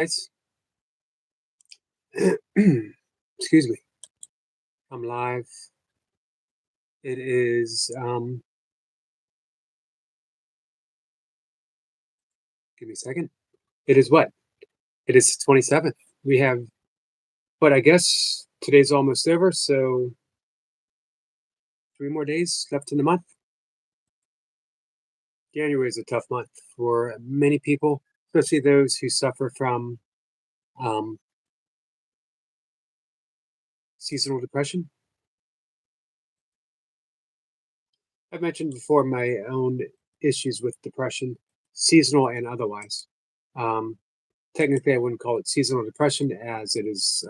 Guys. Excuse me. I'm live. It is give me a second. It is what? It is 27th. We have but I guess today's almost over, so 3 more days left in the month. January is a tough month for many people, especially those who suffer from um, seasonal depression. I've mentioned before my own issues with depression, seasonal and otherwise. Um, Technically, I wouldn't call it seasonal depression as it is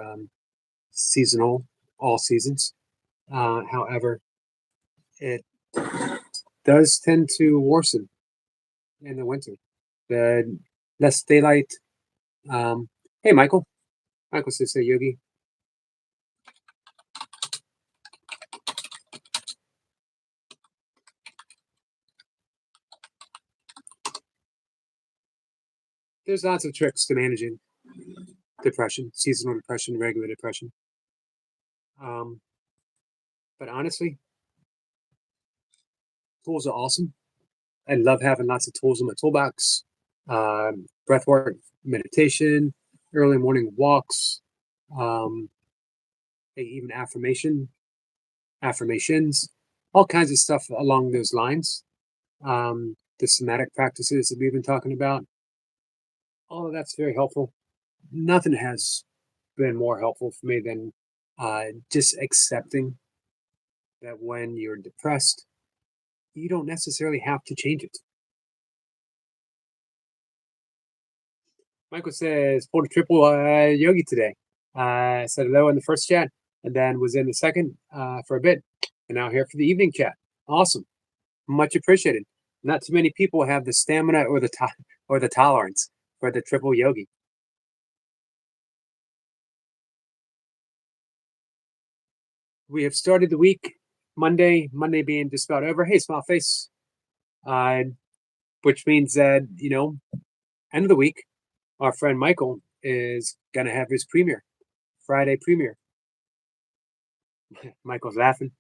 seasonal, all seasons. However, it does tend to worsen in the winter. The less daylight. Um, hey, Michael. Michael says, "Hey, Yogi." There's lots of tricks to managing depression, seasonal depression, regular depression. Um, but honestly, tools are awesome. I love having lots of tools in my toolbox. Breath work, meditation, early morning walks, um, even affirmations, all kinds of stuff along those lines. The somatic practices that we've been talking about, all of that's very helpful. Nothing has been more helpful for me than just accepting that when you're depressed, you don't necessarily have to change it. Michael says, pulled a triple yogi today. Said hello in the first chat and then was in the second for a bit. And now here for the evening chat. Awesome. Much appreciated. Not too many people have the stamina or the tolerance for the triple yogi. We have started the week Monday being just about over. Hey, smile face. Uh, which means that, end of the week, our friend Michael is going to have his premiere, Friday premiere. Michael's laughing.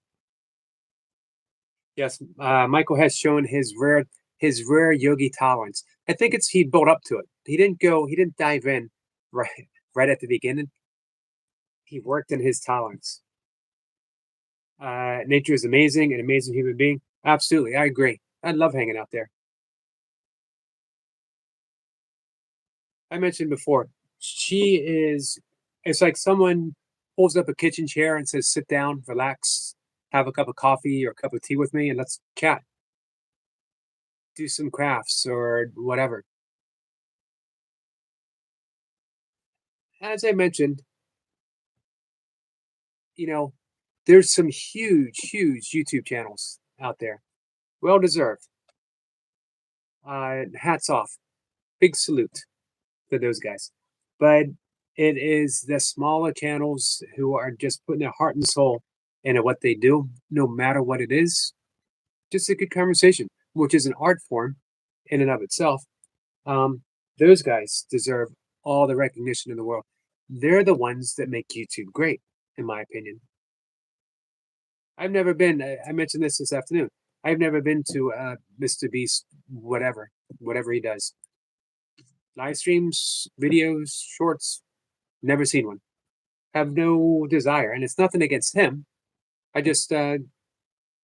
Yes, Michael has shown his rare yogi tolerance. I think it's he built up to it. He didn't dive in right right at the beginning. He worked in his tolerance. Nature is amazing, an amazing human being. Absolutely, I agree. I love hanging out there. I mentioned before, she is. It's like someone pulls up a kitchen chair and says, "Sit down, relax, have a cup of coffee or a cup of tea with me, and let's chat, do some crafts or whatever." As I mentioned, you know, there's some huge YouTube channels out there. Well deserved. Hats off. Big salute to those guys. But it is the smaller channels who are just putting their heart and soul into what they do, no matter what it is. Just a good conversation, which is an art form in and of itself. Um, those guys deserve all the recognition in the world. They're the ones that make YouTube great, in my opinion. I've never been. I mentioned this afternoon. I've never been to Mr. Beast, whatever he does. Live streams, videos, shorts. Never seen one. Have no desire, and it's nothing against him. I just, I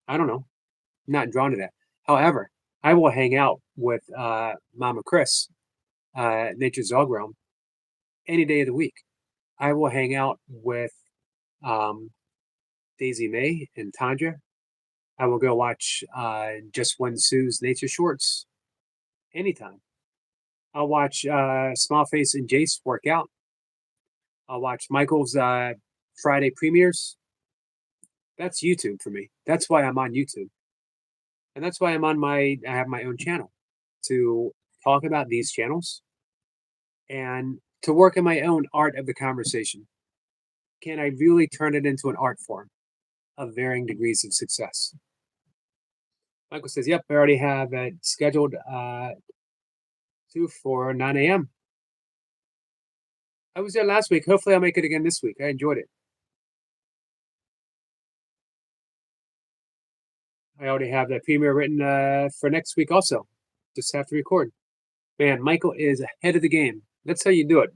don't know, not drawn to that. However, I will hang out with Mama Chris, Nature's Dog Realm, any day of the week. I will hang out with um, Daisy May and Tandra. I will go watch Just One Sue's Nature Shorts anytime. I'll watch Smallface and Jace work out. I'll watch Michael's Friday premieres. That's YouTube for me. That's why I'm on YouTube. And that's why I have my own channel to talk about these channels and to work in my own art of the conversation. Can I really turn it into an art form of varying degrees of success? Michael says, "Yep, I already have it scheduled to for 9 a.m." I was there last week. Hopefully, I'll make it again this week. I enjoyed it. I already have that premiere written for next week also. Just have to record. Man, Michael is ahead of the game. That's how you do it.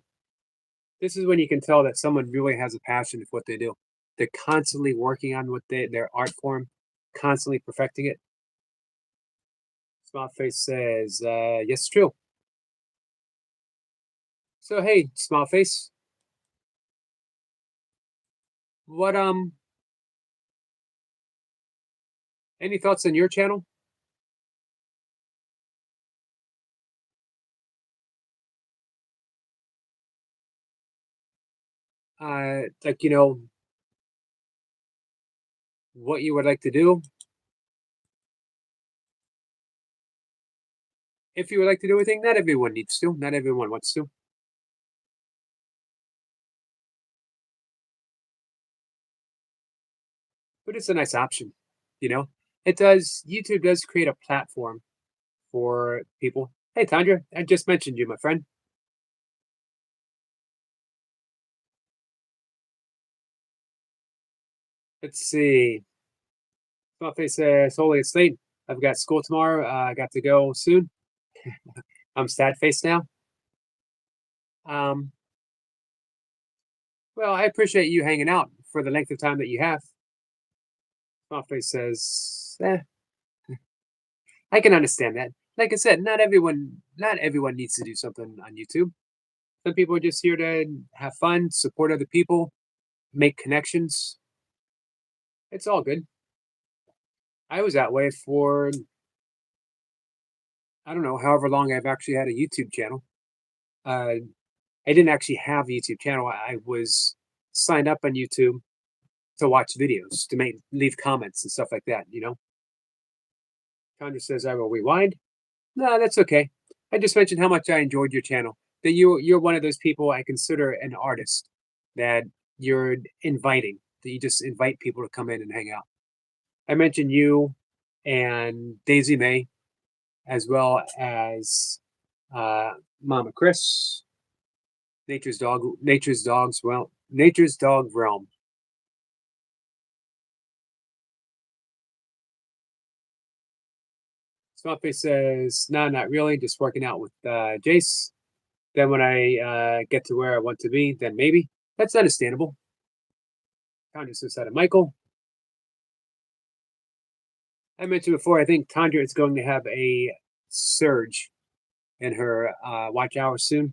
This is when you can tell that someone really has a passion for what they do. They're constantly working on their art form, constantly perfecting it. Small Face says, yes, true. So hey, Small Face, what any thoughts on your channel? Like what you would like to do, if you would like to do anything. Not everyone needs to. Not everyone wants to. But it's a nice option. You know, it does. YouTube does create a platform for people. Hey, Tandra, I just mentioned you, my friend. Let's see. Small Face says, "Holy, it's late. I've got school tomorrow. I got to go soon. I'm sad face now. Um, well, I appreciate you hanging out for the length of time that you have." Small Face says, I can understand that. Like I said, not everyone needs to do something on YouTube. Some people are just here to have fun, support other people, make connections. It's all good. I was that way for I don't know, however long I've actually had a YouTube channel. Uh, I didn't actually have a YouTube channel. I was signed up on YouTube to watch videos, to make leave comments and stuff like that. Tanya says I will rewind. No, that's okay. I just mentioned how much I enjoyed your channel. That you're one of those people I consider an artist. That you're inviting. That you just invite people to come in and hang out. I mentioned you and Daisy May, as well as Mama Chris, Nature's Dog Realm. Smuffy says, no, not really, just working out with Jace. Then when I get to where I want to be, then maybe. That's understandable. Tanya said to Michael. I mentioned before, I think Tandra is going to have a surge in her watch hours soon.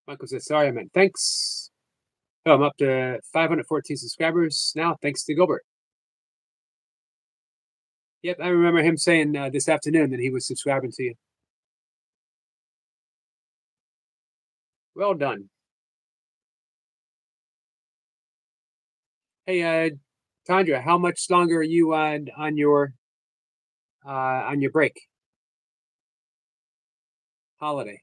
Michael says, sorry, I meant thanks. Oh, I'm up to 514 subscribers now, thanks to Gilbert. Yep, I remember him saying this afternoon that he was subscribing to you. Well done. Hey, Tandra, how much longer are you on your break holiday?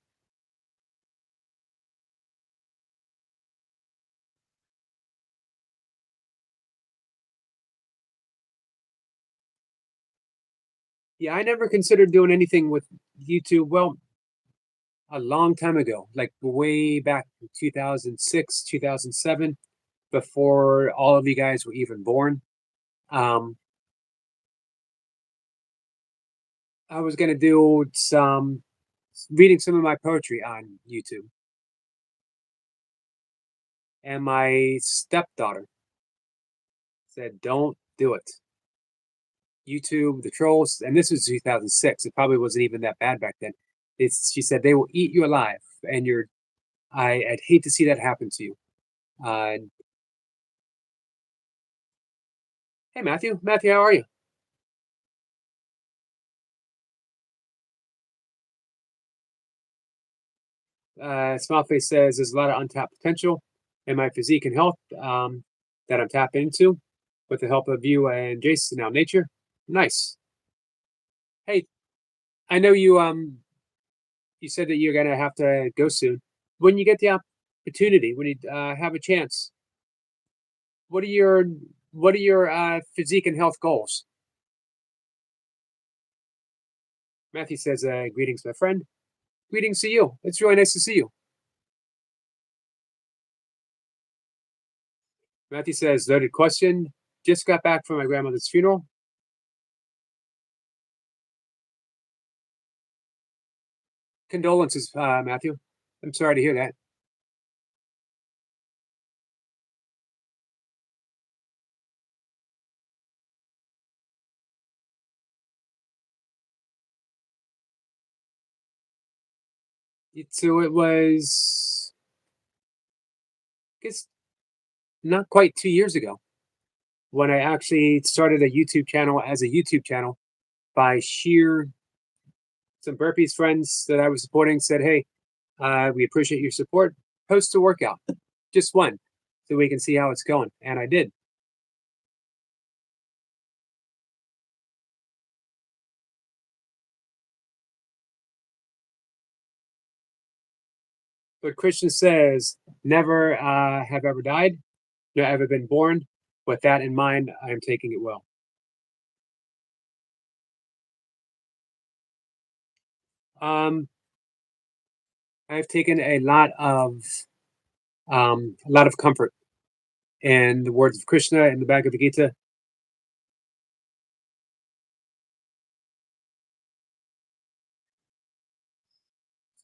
Yeah, I never considered doing anything with YouTube. Well, a long time ago, like way back in 2006, 2007, before all of you guys were even born. Um, I was gonna do some reading some of my poetry on YouTube, and my stepdaughter said, "Don't do it." YouTube, the trolls, and this was 2006. It probably wasn't even that bad back then. She said they will eat you alive, and I'd hate to see that happen to you. Uh, hey, Matthew. Matthew, how are you? Smileyface says there's a lot of untapped potential in my physique and health that I'm tapping into with the help of you and Jason. Now, nature, nice. Hey, I know you said that you're gonna have to go soon. When you get the opportunity, when you have a chance, what are your physique and health goals? Matthew says, "Greetings, my friend. Greetings to you. It's really nice to see you." Matthew says, loaded question. Just got back from my grandmother's funeral. Condolences, Matthew. I'm sorry to hear that. So it was, I guess, not quite 2 years ago when I actually started a YouTube channel as a YouTube channel by sheer some burpees friends that I was supporting said, "Hey, we appreciate your support. Post a workout, just one, so we can see how it's going." And I did. But Christian says, "Never have ever died, nor ever been born. With that in mind, I am taking it well." Um, I've taken a lot of comfort in the words of Krishna in the Bhagavad Gita.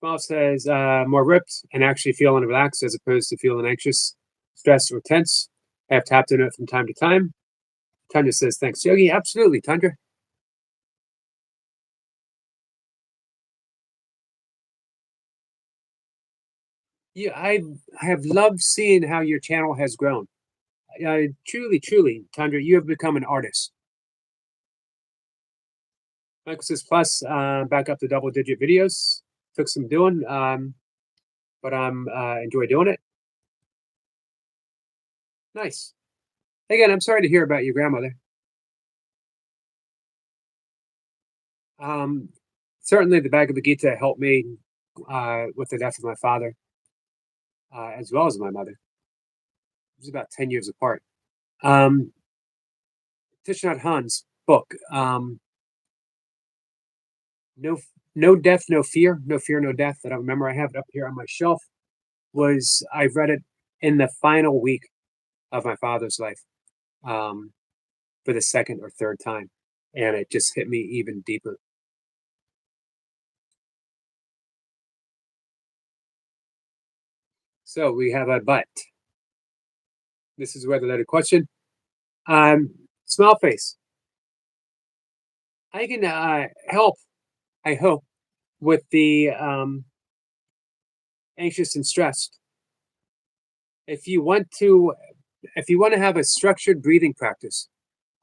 Small says, more ripped and actually feeling relaxed as opposed to feeling anxious, stressed, or tense. I have tapped into it from time to time. Tanya says, thanks, Yogi. Absolutely, Tundra. Yeah, I have loved seeing how your channel has grown. Truly, truly, Tundra, you have become an artist. Michael says, plus, back up to double digit videos. Took some doing, but I'm enjoy doing it. Nice. Again, I'm sorry to hear about your grandmother. Um, Certainly, the Bhagavad Gita helped me with the death of my father, as well as my mother. It was about 10 years apart. Um, Thich Nhat Hanh's book, no, no death, no fear, no fear, no death. That I remember, I have it up here on my shelf. Was I read it in the final week of my father's life, um, for the second or third time, and it just hit me even deeper. So we have a but. This is where the letter question. Smile face. I can help. I hope with the anxious and stressed. If you want to, if you want to have a structured breathing practice,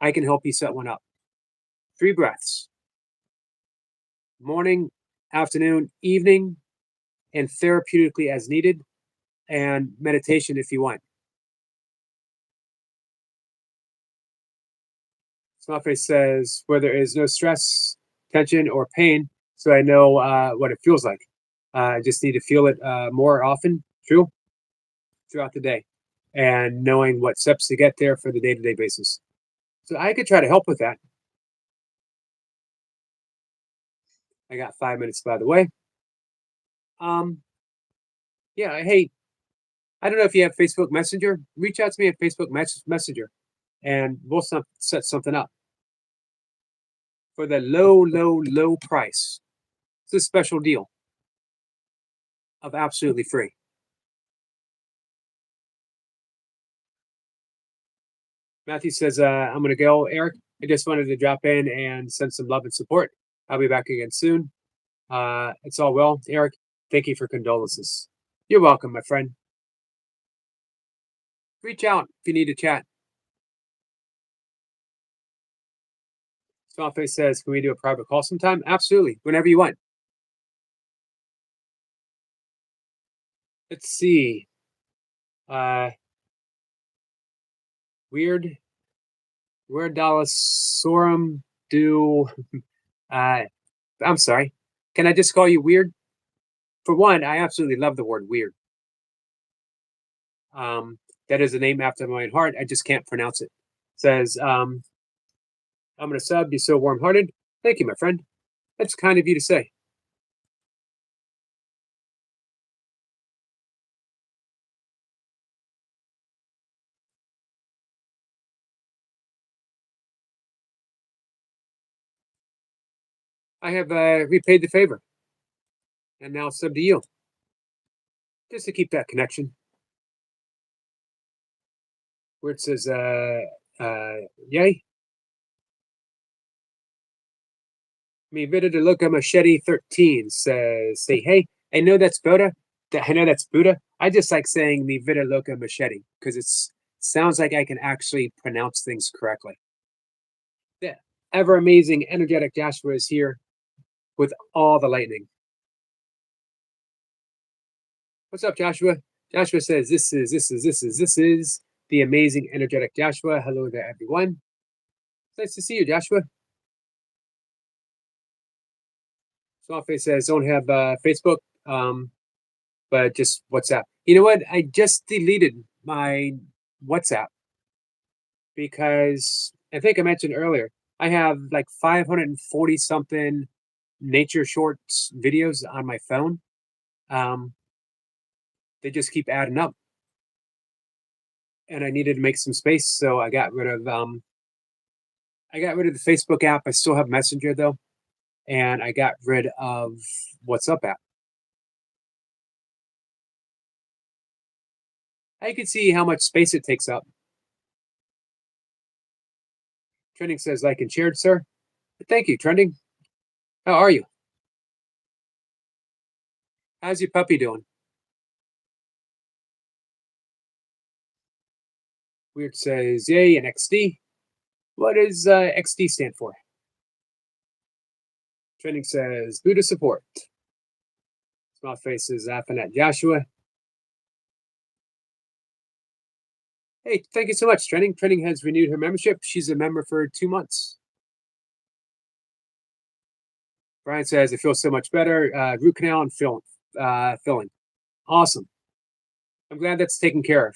I can help you set one up. 3 breaths: morning, afternoon, evening, and therapeutically as needed, and meditation if you want. Smartface says, where there is no stress, tension, or pain, so I know what it feels like. I just need to feel it more often, true, throughout the day, and knowing what steps to get there for the day to day basis. So I could try to help with that. I got 5 minutes, by the way. Um, yeah, hey, I don't know if you have Facebook Messenger. Reach out to me at Facebook Messenger, and we'll set something up for the low, low, low price. It's a special deal of absolutely free. Matthew says, I'm going to go, Eric. I just wanted to drop in and send some love and support. I'll be back again soon. It's all well, Eric. Thank you for condolences. You're welcome, my friend. Reach out if you need to chat. Smallface says, can we do a private call sometime? Absolutely, whenever you want. Let's see. Uh, weird, weird Dallas do. Uh, I'm sorry. Can I just call you weird? For one, I absolutely love the word weird. That is a name after my own heart. I just can't pronounce it. Says, I'm going to sub. You're so warm hearted. Thank you, my friend. That's kind of you to say. I have repaid the favor, and now it's up to you, just to keep that connection. Where it says, yay. Mi vida de loca machete 13 says, say hey. I know that's Buddha. I know that's Buddha. I just like saying mi vida loca machete because it's sounds like I can actually pronounce things correctly. The ever amazing, energetic Joshua is here with all the lightning. What's up, Joshua? Joshua says, this is the amazing, energetic Joshua. Hello there, everyone. It's nice to see you, Joshua. Smallface says, don't have Facebook, but just WhatsApp. You know what? I just deleted my WhatsApp because I think I mentioned earlier, I have like 540 something nature shorts videos on my phone. Um, they just keep adding up. And I needed to make some space, so I got rid of the Facebook app. I still have Messenger though, and I got rid of WhatsApp app. I can see how much space it takes up. Trending says like and shared, sir. Thank you, Trending. How are you? How's your puppy doing? Weird says yay and XD. What does XD stand for? Trending says Buddha support. Small faces laughing at Joshua. Hey, thank you so much, Trending. Trending has renewed her membership. She's a member for 2 months. Brian says, it feels so much better. Root canal and filling. Awesome. I'm glad that's taken care of.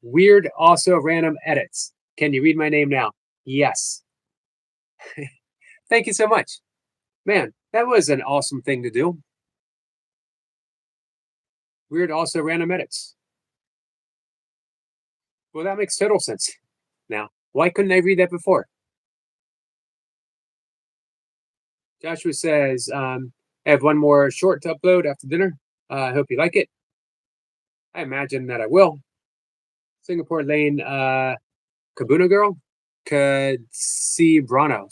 Weird, also random edits. Can you read my name now? Yes. Thank you so much. Man, that was an awesome thing to do. Weird, also random edits. Well, that makes total sense now. Why couldn't I read that before? Joshua says, I have one more short to upload after dinner. I hope you like it. I imagine that I will. Singapore Lane, Kabuna Girl, Cibrano.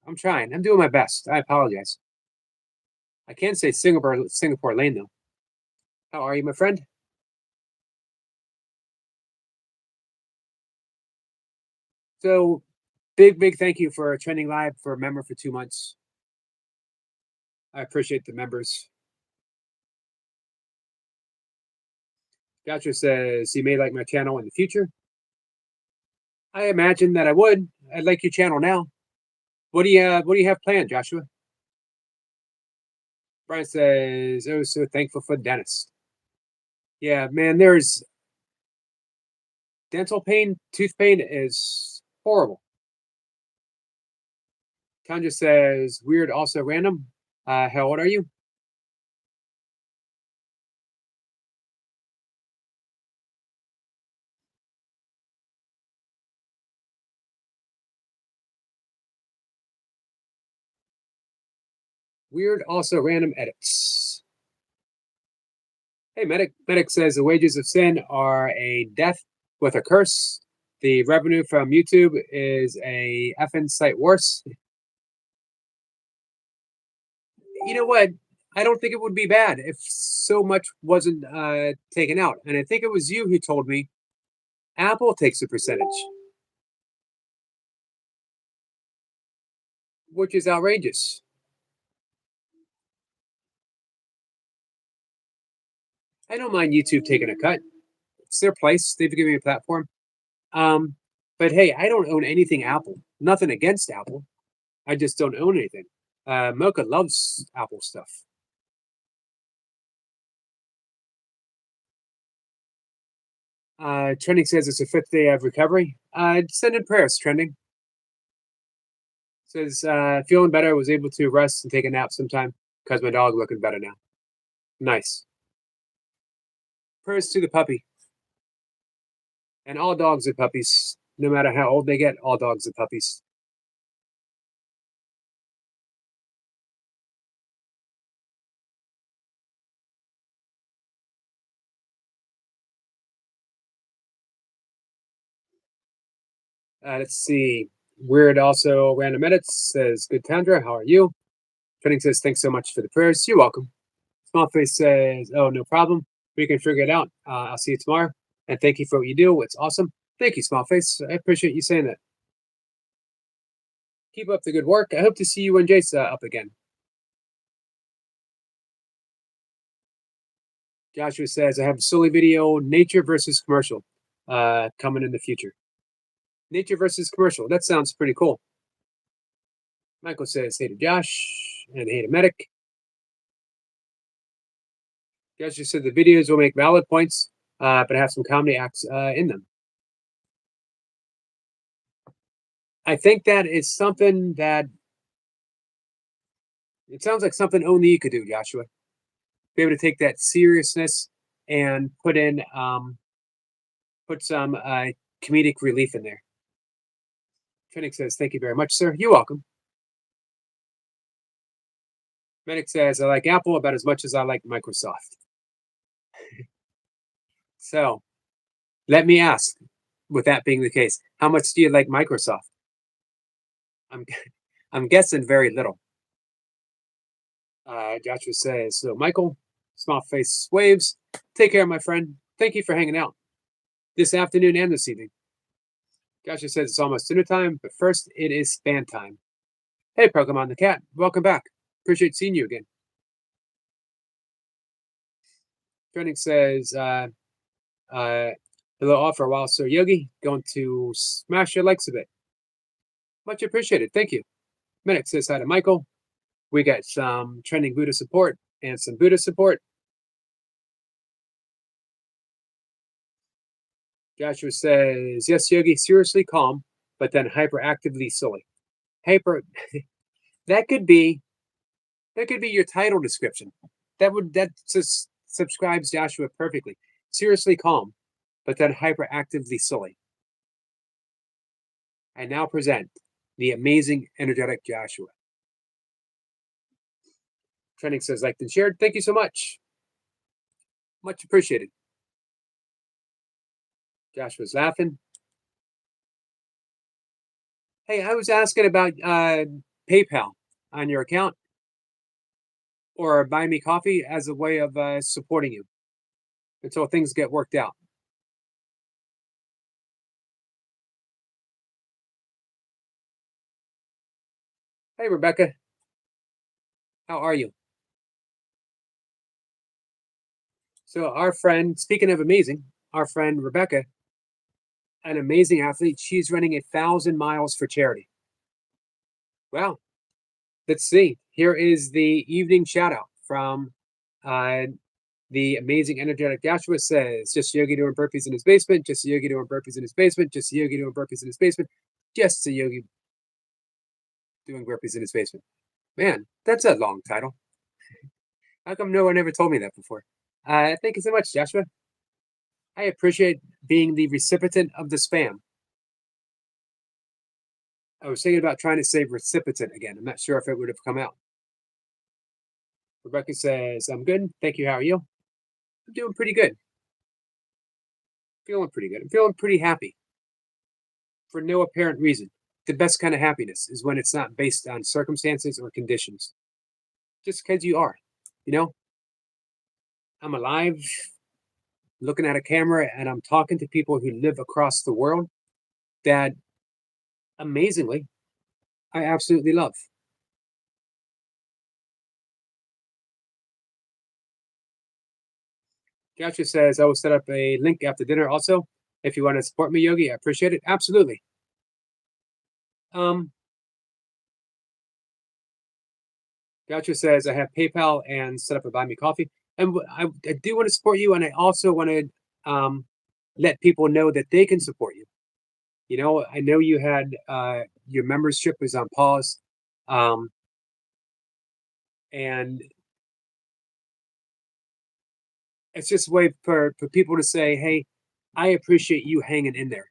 I'm trying. I'm doing my best. I apologize. I can say Singapore Lane though. How are you, my friend? So, big thank you for Trending Live for a member for 2 months. I appreciate the members. Gotcha says he may like my channel in the future. I imagine that I would. I'd like your channel now. What do you have planned, Joshua? Brian says, "Oh, so thankful for the dentist." Yeah, man, there's dental pain, tooth pain is horrible. Tanja says, "Weird, also random." How old are you? Weird, also random edits. Hey, Medic. Medic says the wages of sin are a death with a curse. The revenue from YouTube is a effing sight worse. You know what? I don't think it would be bad if so much wasn't taken out. And I think it was you who told me Apple takes a percentage, which is outrageous. I don't mind YouTube taking a cut. It's their place. They've given me a platform. Um, but hey, I don't own anything Apple. Nothing against Apple. I just don't own anything. Mocha loves Apple stuff. Trending says it's the 5th day of recovery. Send in prayers, Trending. Says, feeling better, was able to rest and take a nap sometime because my dog looking better now. Nice. Prayers to the puppy. And all dogs are puppies. No matter how old they get, all dogs are puppies. Let's see. Weird also random edits says, "Good Tandra, how are you?" Fitting says, "Thanks so much for the prayers." You're welcome. Smallface says, "Oh, no problem. We can figure it out. I'll see you tomorrow. And thank you for what you do. It's awesome." Thank you, Smallface. I appreciate you saying that. Keep up the good work. I hope to see you when Jace up again. Joshua says, "I have a silly video, nature versus commercial, coming in the future." Nature versus commercial. That sounds pretty cool. Michael says, "Hey to Josh and hey to Medic." Joshua said the videos will make valid points, but have some comedy acts in them. I think that is something that it sounds like something only you could do, Joshua. Be able to take that seriousness and put some comedic relief in there. Phoenix says, "Thank you very much, sir." You're welcome. Medic says, "I like Apple about as much as I like Microsoft." So let me ask, with that being the case, how much do you like Microsoft? I'm I'm guessing very little. Joshua says, "So Michael, small face waves. Take care, my friend. Thank you for hanging out this afternoon and this evening." Joshua says it's almost dinner time, but first it is span time. Hey, Pokemon the cat, welcome back. Appreciate seeing you again. Trending says, hello all for a while, Sir Yogi. Going to smash your likes a bit. Much appreciated. Thank you. Medic says hi to Michael. We got some trending Buddha support and some Buddha support. Joshua says, yes, Yogi, seriously calm, but then hyperactively silly. Hyper that could be your title description. That just subscribes Joshua perfectly. Seriously calm, but then hyperactively silly. I now present the amazing, energetic Joshua. Trending says, liked and shared. Thank you so much. Much appreciated. Joshua's laughing. Hey, I was asking about PayPal on your account or buy me coffee as a way of supporting you until things get worked out. Hey, Rebecca. How are you? So, our friend, speaking of amazing, our friend Rebecca, an amazing athlete, she's running 1,000 miles for charity. Wow. Let's see. Here is the evening shout out from uh, the amazing, energetic Joshua says, just Yogi doing burpees in his basement, just Yogi doing burpees in his basement, just Yogi doing burpees in his basement, just a Yogi doing burpees in his basement. Man, that's a long title. How come no one ever told me that before? Thank you so much, Joshua. I appreciate being the recipient of the spam. I was thinking about trying to say recipient again. I'm not sure if it would have come out. Rebecca says, I'm good. Thank you. How are you? I'm doing pretty good. Feeling pretty good. I'm feeling pretty happy for no apparent reason. The best kind of happiness is when it's not based on circumstances or conditions. Just because you are. You know, I'm alive, looking at a camera, and I'm talking to people who live across the world that amazingly I absolutely love. Joshua says, I will set up a link after dinner also. If you want to support me, Yogi, I appreciate it. Absolutely. Um, Joshua says, I have PayPal and set up a buy me coffee. And I do want to support you. And I also want to let people know that they can support you. You know, I know you had your membership was on pause. Um, and it's just a way for people to say, hey, I appreciate you hanging in there.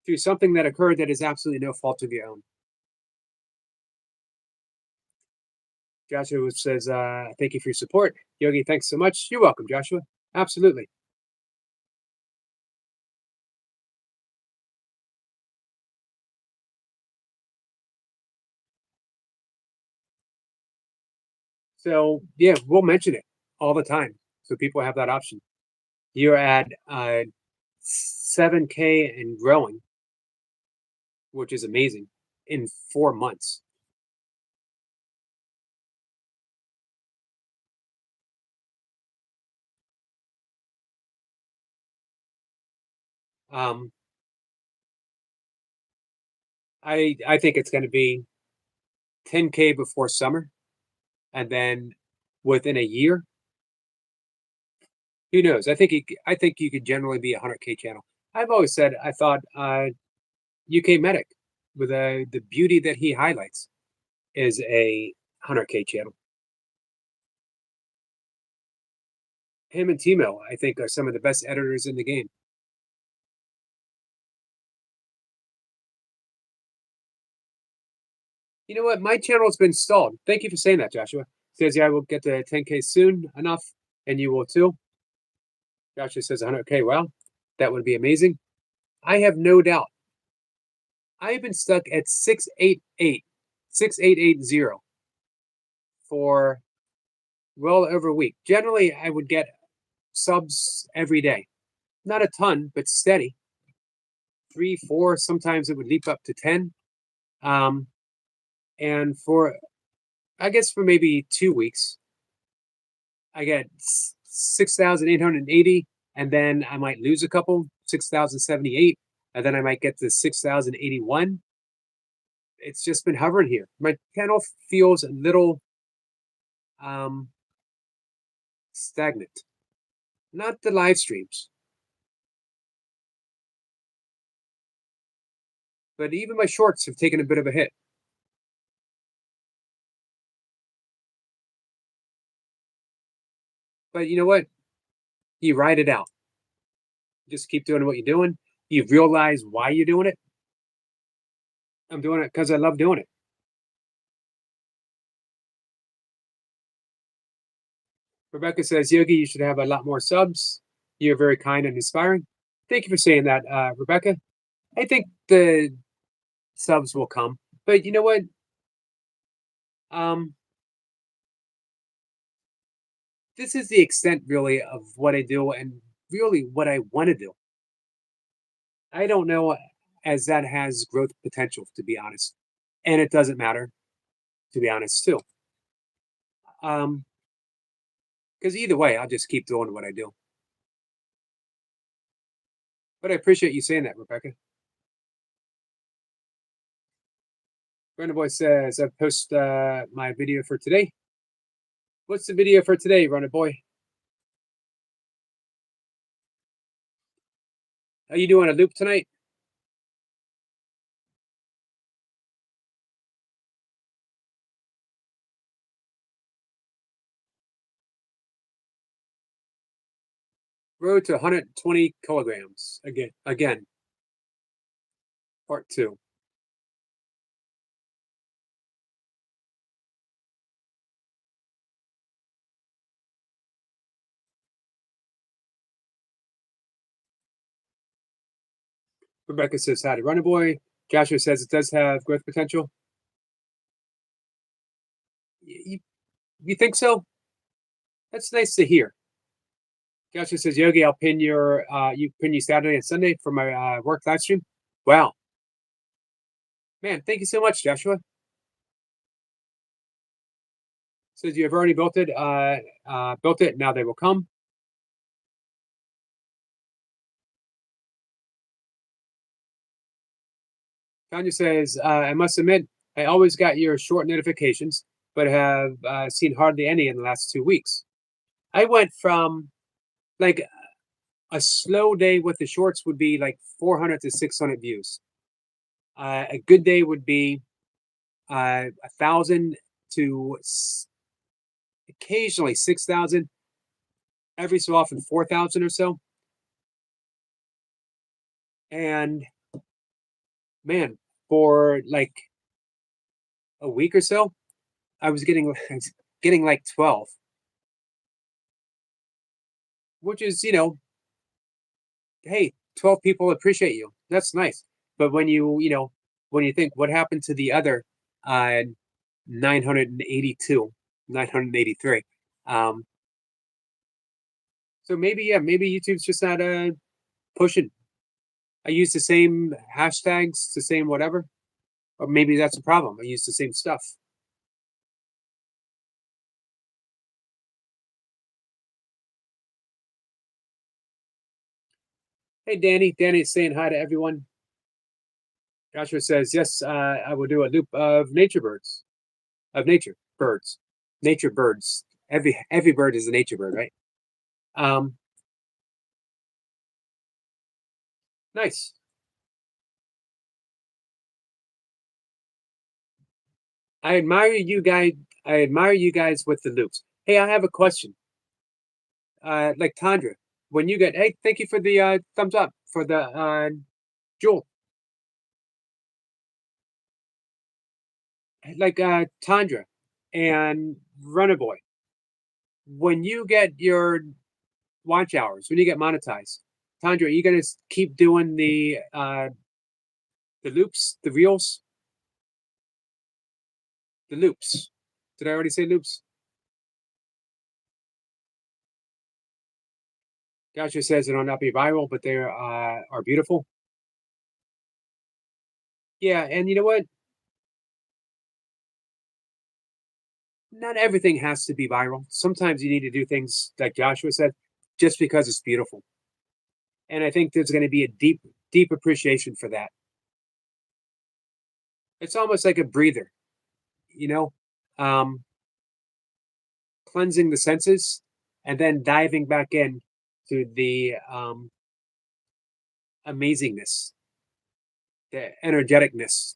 through something that occurred that is absolutely no fault of your own. Joshua says, thank you for your support. Yogi, thanks so much. You're welcome, Joshua. Absolutely. So, yeah, we'll mention it all the time. So people have that option. You're at 7K and growing, which is amazing, in 4 months. Um, I think it's going to be 10K before summer, and then within a year, who knows? I think you could generally be a 100K channel. I've always said I thought UK Medic, with the beauty that he highlights, is a 100K channel. Him and Timo, I think, are some of the best editors in the game. You know what? My channel has been stalled. Thank you for saying that, Joshua. Says, yeah, I will get to 10K soon enough, and you will too. Joshua says 100K. Well, that would be amazing. I have no doubt. I have been stuck at 6880 for well over a week. Generally, I would get subs every day. Not a ton, but steady. 3, 4, sometimes it would leap up to 10. Um, and for, I guess, for maybe 2 weeks, I get 6,880, and then I might lose a couple, 6,078, and then I might get to 6,081. It's just been hovering here. My channel feels a little um, stagnant. Not the live streams, but even my shorts have taken a bit of a hit. But you know what? You ride it out. Just keep doing what you're doing. You realize why you're doing it. I'm doing it because I love doing it. Rebecca says, Yogi, you should have a lot more subs. You're very kind and inspiring. Thank you for saying that, Rebecca. I think the subs will come. But you know what? Um, this is the extent really of what I do and really what I want to do. I don't know as that has growth potential, to be honest. And it doesn't matter, to be honest, too. Because either way, I'll just keep doing what I do. But I appreciate you saying that, Rebecca. Brandon Boy says, I post my video for today. What's the video for today, Runner Boy? Are you doing a loop tonight? Road to 120 kilograms. Again, part two. Rebecca says, hi to Runner Boy. Joshua says it does have growth potential. You, you think so? That's nice to hear. Joshua says, Yogi, I'll pin you Saturday and Sunday for my work live stream. Wow. Man, thank you so much, Joshua. Says you have already built it, now they will come. Tanya says, I must admit, I always got your short notifications, but have seen hardly any in the last 2 weeks. I went from like a slow day with the shorts would be like 400 to 600 views. A good day would be 1,000 to occasionally 6,000, every so often 4,000 or so. And man, for like a week or so, I was getting getting like 12, which is, hey, 12 people appreciate you. That's nice. But when you think what happened to the other uh 982, 983. Um so maybe, yeah, maybe YouTube's just not pushing. I use the same hashtags, the same whatever. Or maybe that's a problem. I use the same stuff. Hey Danny, Danny's saying hi to everyone. Joshua says, yes, I will do a loop of nature birds. Of nature birds. Nature birds. Every bird is a nature bird, right? Um, nice. I admire you guys. I admire you guys with the loops. Hey, I have a question. Like Tandra, when you get, hey, thank you for the thumbs up for the Jewel. Like Tandra and Runner Boy, when you get your watch hours, when you get monetized, Tandra, are you gonna keep doing the loops, the reels, the loops? Did I already say loops? Joshua says it'll not be viral, but they are beautiful. Yeah, and you know what? Not everything has to be viral. Sometimes you need to do things like Joshua said, just because it's beautiful. And I think there's going to be a deep, deep appreciation for that. It's almost like a breather, you know, um, cleansing the senses and then diving back in to the amazingness, the energeticness.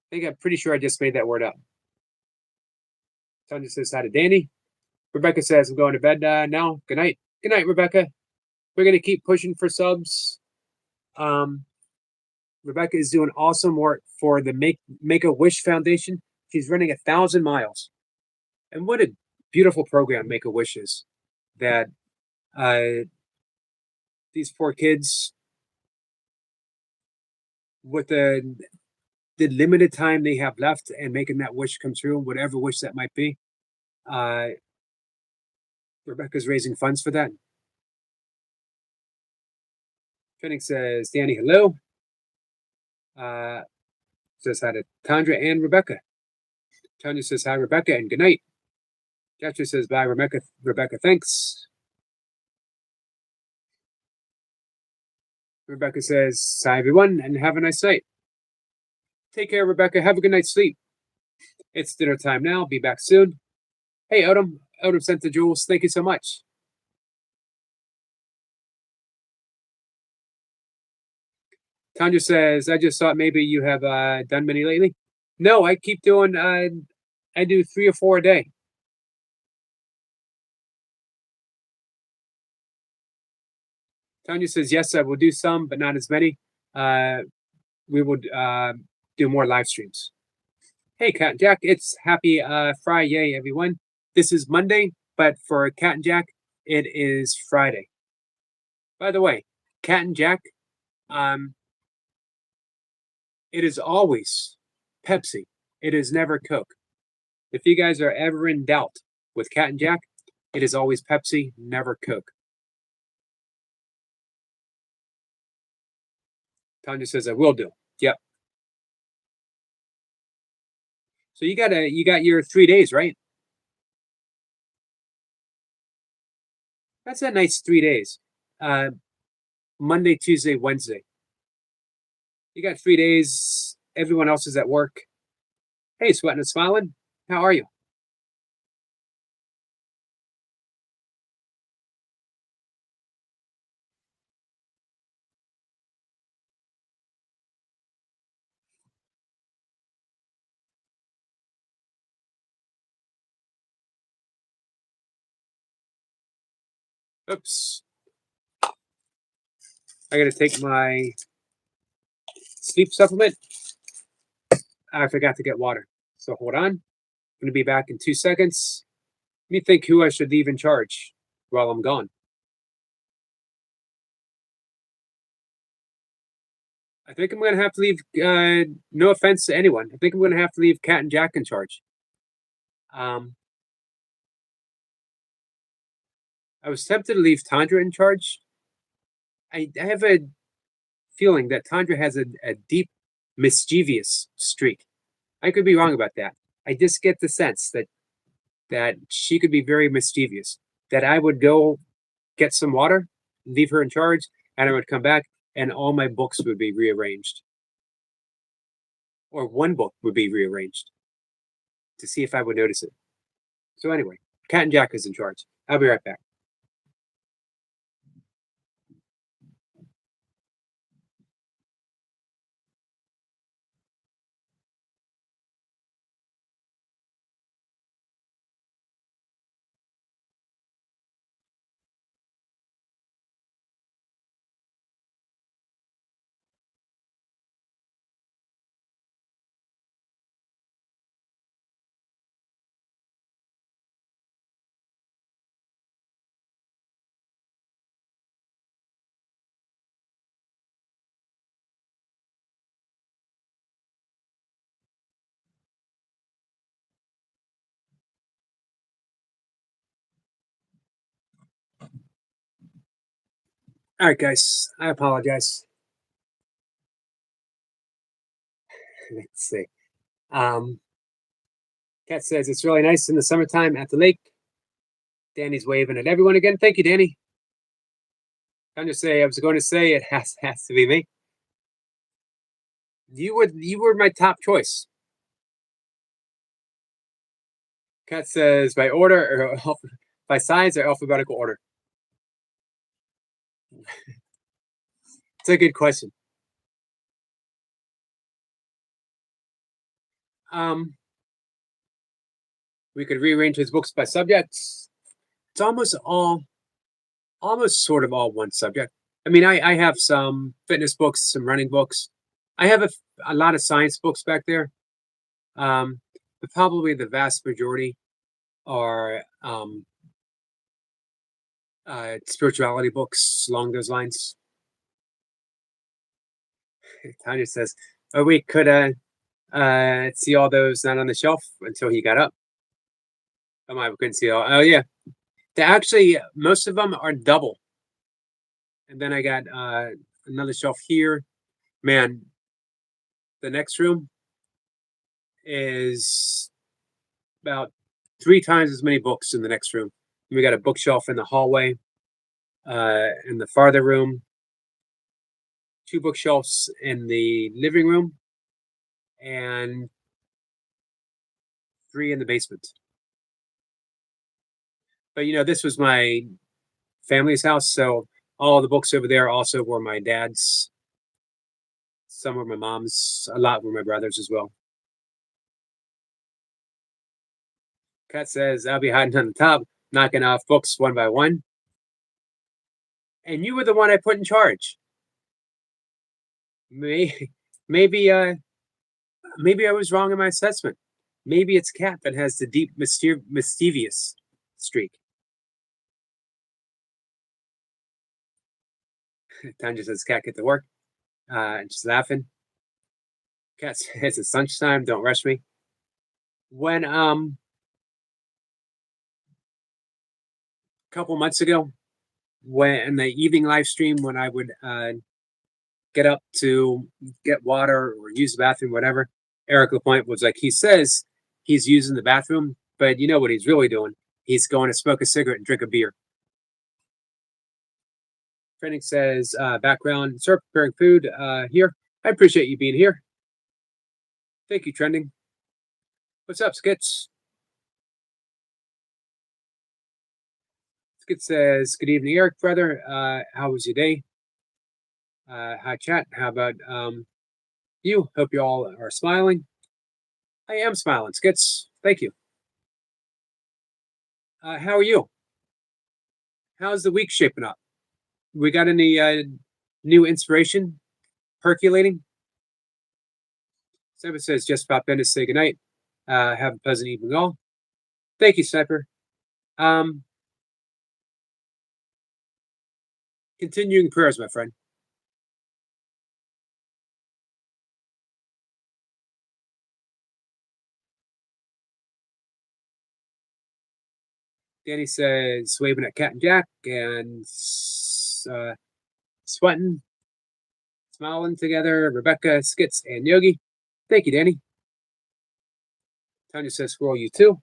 I think I'm pretty sure I just made that word up. Tanya says hi to Danny. Rebecca says I'm going to bed now. Good night. Good night, Rebecca. We're going to keep pushing for subs. Um, Rebecca is doing awesome work for the Make a Wish Foundation. She's running 1,000 miles, and what a beautiful program Make a Wish is. That uh, these poor kids, with the limited time they have left, and making that wish come true, whatever wish that might be. Uh, Rebecca's raising funds for that. Phoenix says, Danny, hello. Uh, says hi to Tandra and Rebecca. Tanya says hi, Rebecca, and good night. Jeffrey says bye, Rebecca. Rebecca, thanks. Rebecca says hi, everyone, and have a nice night. Take care, Rebecca. Have a good night's sleep. It's dinner time now. Be back soon. Hey, Odom. Odom sent the jewels. Thank you so much. Tanya says, I just thought maybe you have done many lately. No, I keep doing, I do 3 or 4 a day. Tanya says, yes, I will do some, but not as many. We would do more live streams. Hey, Cat and Jack, it's happy Friday, everyone. This is Monday, but for Cat and Jack, it is Friday. By the way, Cat and Jack, um, it is always Pepsi. It is never Coke. If you guys are ever in doubt with Cat and Jack, it is always Pepsi, never Coke. Tanya says I will do. Yep. So you got your 3 days, right? That's a nice 3 days. Uh, Monday, Tuesday, Wednesday. You got 3 days. Everyone else is at work. Hey, Sweating and Smiling. How are you? Oops. I gotta take my sleep supplement. I forgot to get water. So hold on. I'm going to be back in 2 seconds. Let me think who I should leave in charge while I'm gone. I think I'm going to have to leave, no offense to anyone, I think I'm going to have to leave Cat and Jack in charge. Um, I was tempted to leave Tundra in charge. I have a feeling that Tundra has a deep, mischievous streak. I could be wrong about that. I just get the sense that she could be very mischievous. That I would go get some water, leave her in charge, and I would come back, and all my books would be rearranged, or one book would be rearranged to see if I would notice it. So anyway, Cat and Jack is in charge. I'll be right back. All right, guys. I apologize. Let's see. Um, Cat says it's really nice in the summertime at the lake. Danny's waving at everyone again. Thank you, Danny. I'm just say I was going to say it has to be me. You were my top choice. Cat says by order or by size or alphabetical order. It's a good question. Um, we could rearrange his books by subjects. It's almost sort of all one subject. I mean, I have some fitness books, some running books. I have a lot of science books back there. But probably the vast majority are spirituality books along those lines. Tanya says, "Oh, we could see all those not on the shelf until he got up." Oh my, we couldn't see all. Oh yeah, actually most of them are double. And then I got another shelf here. Man, the next room is about 3 times as many books in the next room. We got a bookshelf in the hallway, in the farther room, 2 bookshelves in the living room, and 3 in the basement. But this was my family's house, so all the books over there also were my dad's. Some were my mom's. A lot were my brother's as well. Kat says, I'll be hiding on the top, knocking off books one by one. And you were the one I put in charge. Maybe, maybe I was wrong in my assessment. Maybe it's Cat that has the deep, mischievous streak. Tanya says, Cat, get to work. And she's laughing. Cat says, it's lunchtime, don't rush me. When, a couple months ago, when in the evening live stream, when I would get up to get water or use the bathroom, whatever, Eric Lapointe was like, he says he's using the bathroom, but you know what he's really doing? He's going to smoke a cigarette and drink a beer. Trending says, background, sir, preparing food here. I appreciate you being here. Thank you, Trending. What's up, Skits? Skits says, good evening, Eric, brother. How was your day? Hi, chat. How about you? Hope you all are smiling. I am smiling, Skits. Thank you. How are you? How's the week shaping up? We got any new inspiration percolating? Sniper says, just pop in to say goodnight. Have a pleasant evening all. Thank you, Sniper. Um, Continuing prayers, my friend. Danny says, waving at Cat and Jack and sweating, smiling together. Rebecca, Skits, and Yogi. Thank you, Danny. Tanya says, squirrel, you too.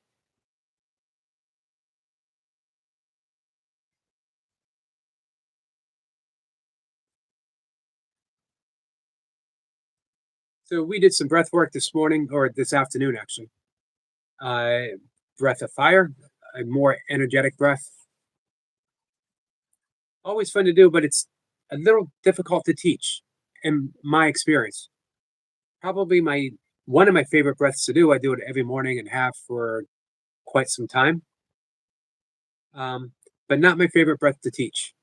So we did some breath work this morning, or this afternoon, actually. Breath of fire, a more energetic breath. Always fun to do, but it's a little difficult to teach in my experience. Probably one of my favorite breaths to do. I do it every morning and have for quite some time. But not my favorite breath to teach.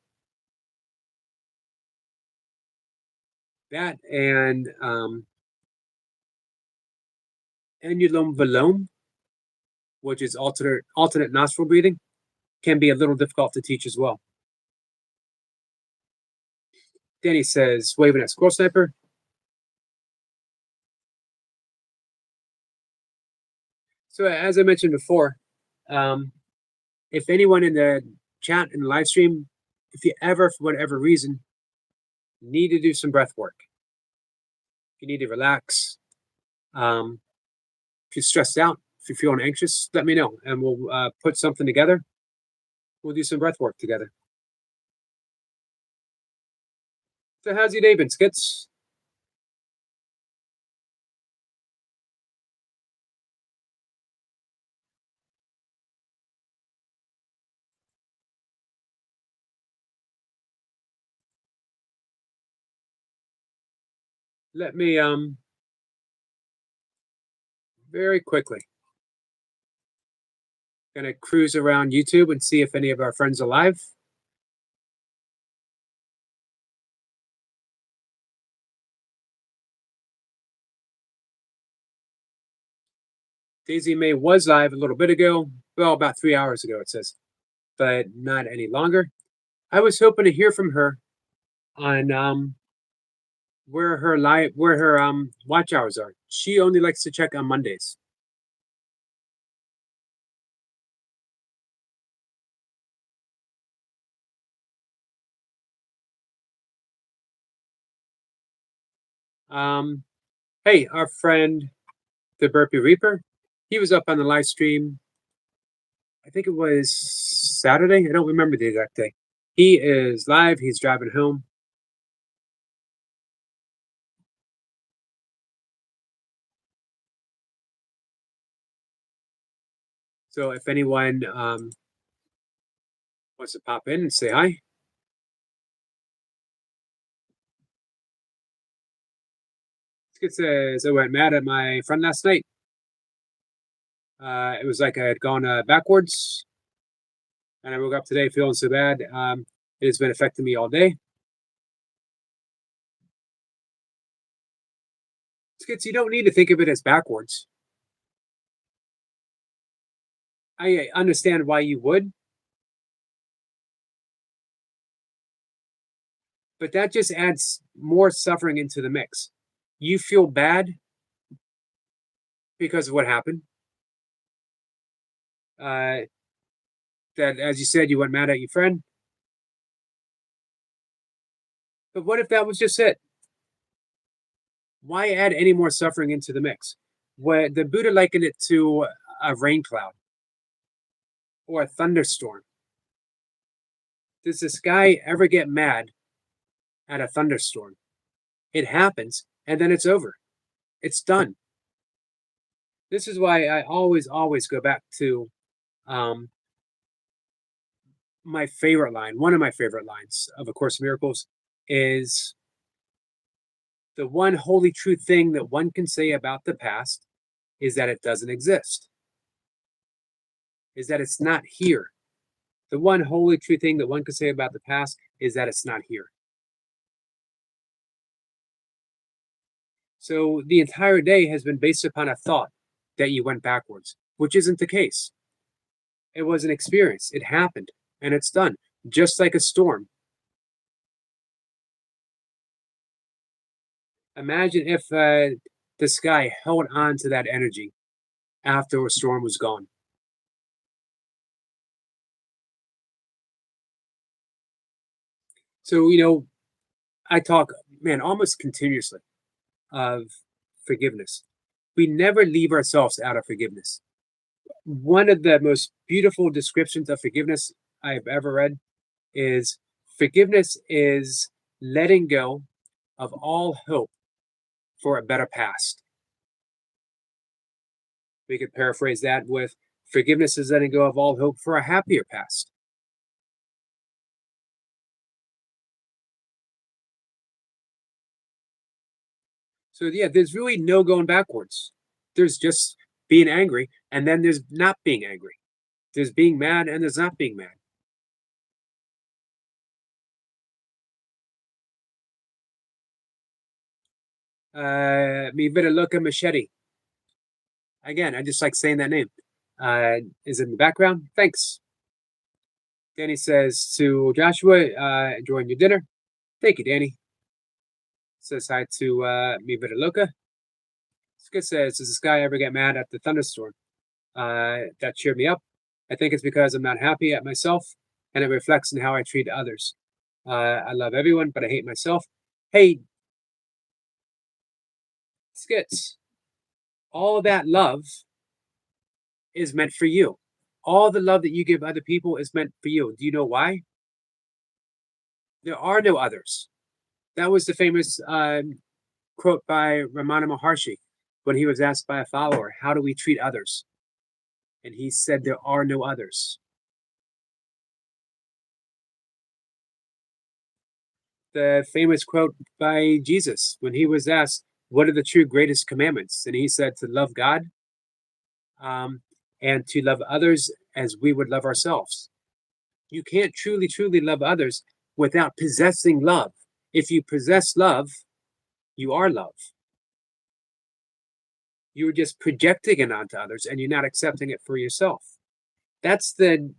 That and Anulom Vilom, which is alternate nostril breathing, can be a little difficult to teach as well. Danny says, waving at Squirrel Sniper. So as I mentioned before, if anyone in the chat and live stream, if you ever, for whatever reason, need to do some breath work, if you need to relax, if you're stressed out, if you're feeling anxious, let me know and we'll put something together. We'll do some breath work together. So how's your day been, Skits? Let me very quickly gonna cruise around YouTube and see if any of our friends are live. Daisy May was live a little bit ago, well, about 3 hours ago, it says, but not any longer. I was hoping to hear from her on where her watch hours are. She only likes to check on Mondays. Hey, our friend the Burpee Reaper, he was up on the live stream. I think it was Saturday. I don't remember the exact day. He is live. He's driving home. So if anyone wants to pop in and say hi. Skid says, I went mad at my friend last night. It was like I had gone backwards. And I woke up today feeling so bad. It has been affecting me all day. Skits, you don't need to think of it as backwards. I understand why you would. But that just adds more suffering into the mix. You feel bad because of what happened. That, as you said, you went mad at your friend. But what if that was just it? Why add any more suffering into the mix? Where the Buddha likened it to a rain cloud or a thunderstorm. Does this guy ever get mad at a thunderstorm? It happens and then it's over. It's done. This is why I always go back to my favorite line. One of my favorite lines of A Course in Miracles is the one holy true thing that one can say about the past is that it doesn't exist, is that it's not here. The one holy true thing that one can say about the past is that it's not here. So the entire day has been based upon a thought that you went backwards, which isn't the case. It was an experience. It happened and it's done, just like a storm. Imagine if the sky held on to that energy after a storm was gone. So, I talk, man, almost continuously of forgiveness. We never leave ourselves out of forgiveness. One of the most beautiful descriptions of forgiveness I've ever read is forgiveness is letting go of all hope for a better past. We could paraphrase that with forgiveness is letting go of all hope for a happier past. So, yeah, there's really no going backwards. There's just being angry, and then there's not being angry. There's being mad, and there's not being mad. Mi vida loca machete. Again, I just like saying that name. Is in the background. Thanks. Danny says to Joshua, enjoying your dinner. Thank you, Danny. Says hi to Mi vida loca. Skid says, does this guy ever get mad at the thunderstorm? That cheered me up. I think it's because I'm not happy at myself, and it reflects in how I treat others. I love everyone, but I hate myself. Hey, Skits, all that love is meant for you. All the love that you give other people is meant for you. Do you know why? There are no others. That was the famous quote by Ramana Maharshi when he was asked by a follower, how do we treat others? And he said, there are no others. The famous quote by Jesus when he was asked, what are the true greatest commandments? And he said, to love God um, and to love others as we would love ourselves. You can't truly, truly love others without possessing love. If you possess love, you are love. You're just projecting it onto others and you're not accepting it for yourself. That's the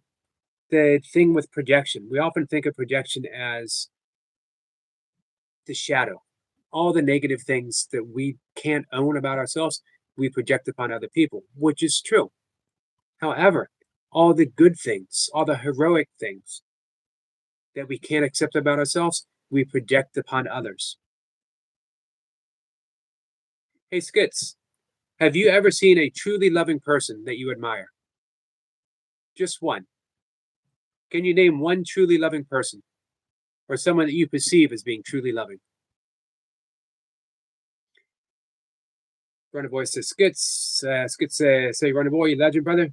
thing with projection. We often think of projection as the shadow. All the negative things that we can't own about ourselves, we project upon other people, which is true. However, all the good things, all the heroic things that we can't accept about ourselves, we project upon others. Hey, Skits, have you ever seen a truly loving person that you admire? Just one. Can you name one truly loving person or someone that you perceive as being truly loving? Runner Boy says, Skits. Skits say, Runner Boy, you legend, brother.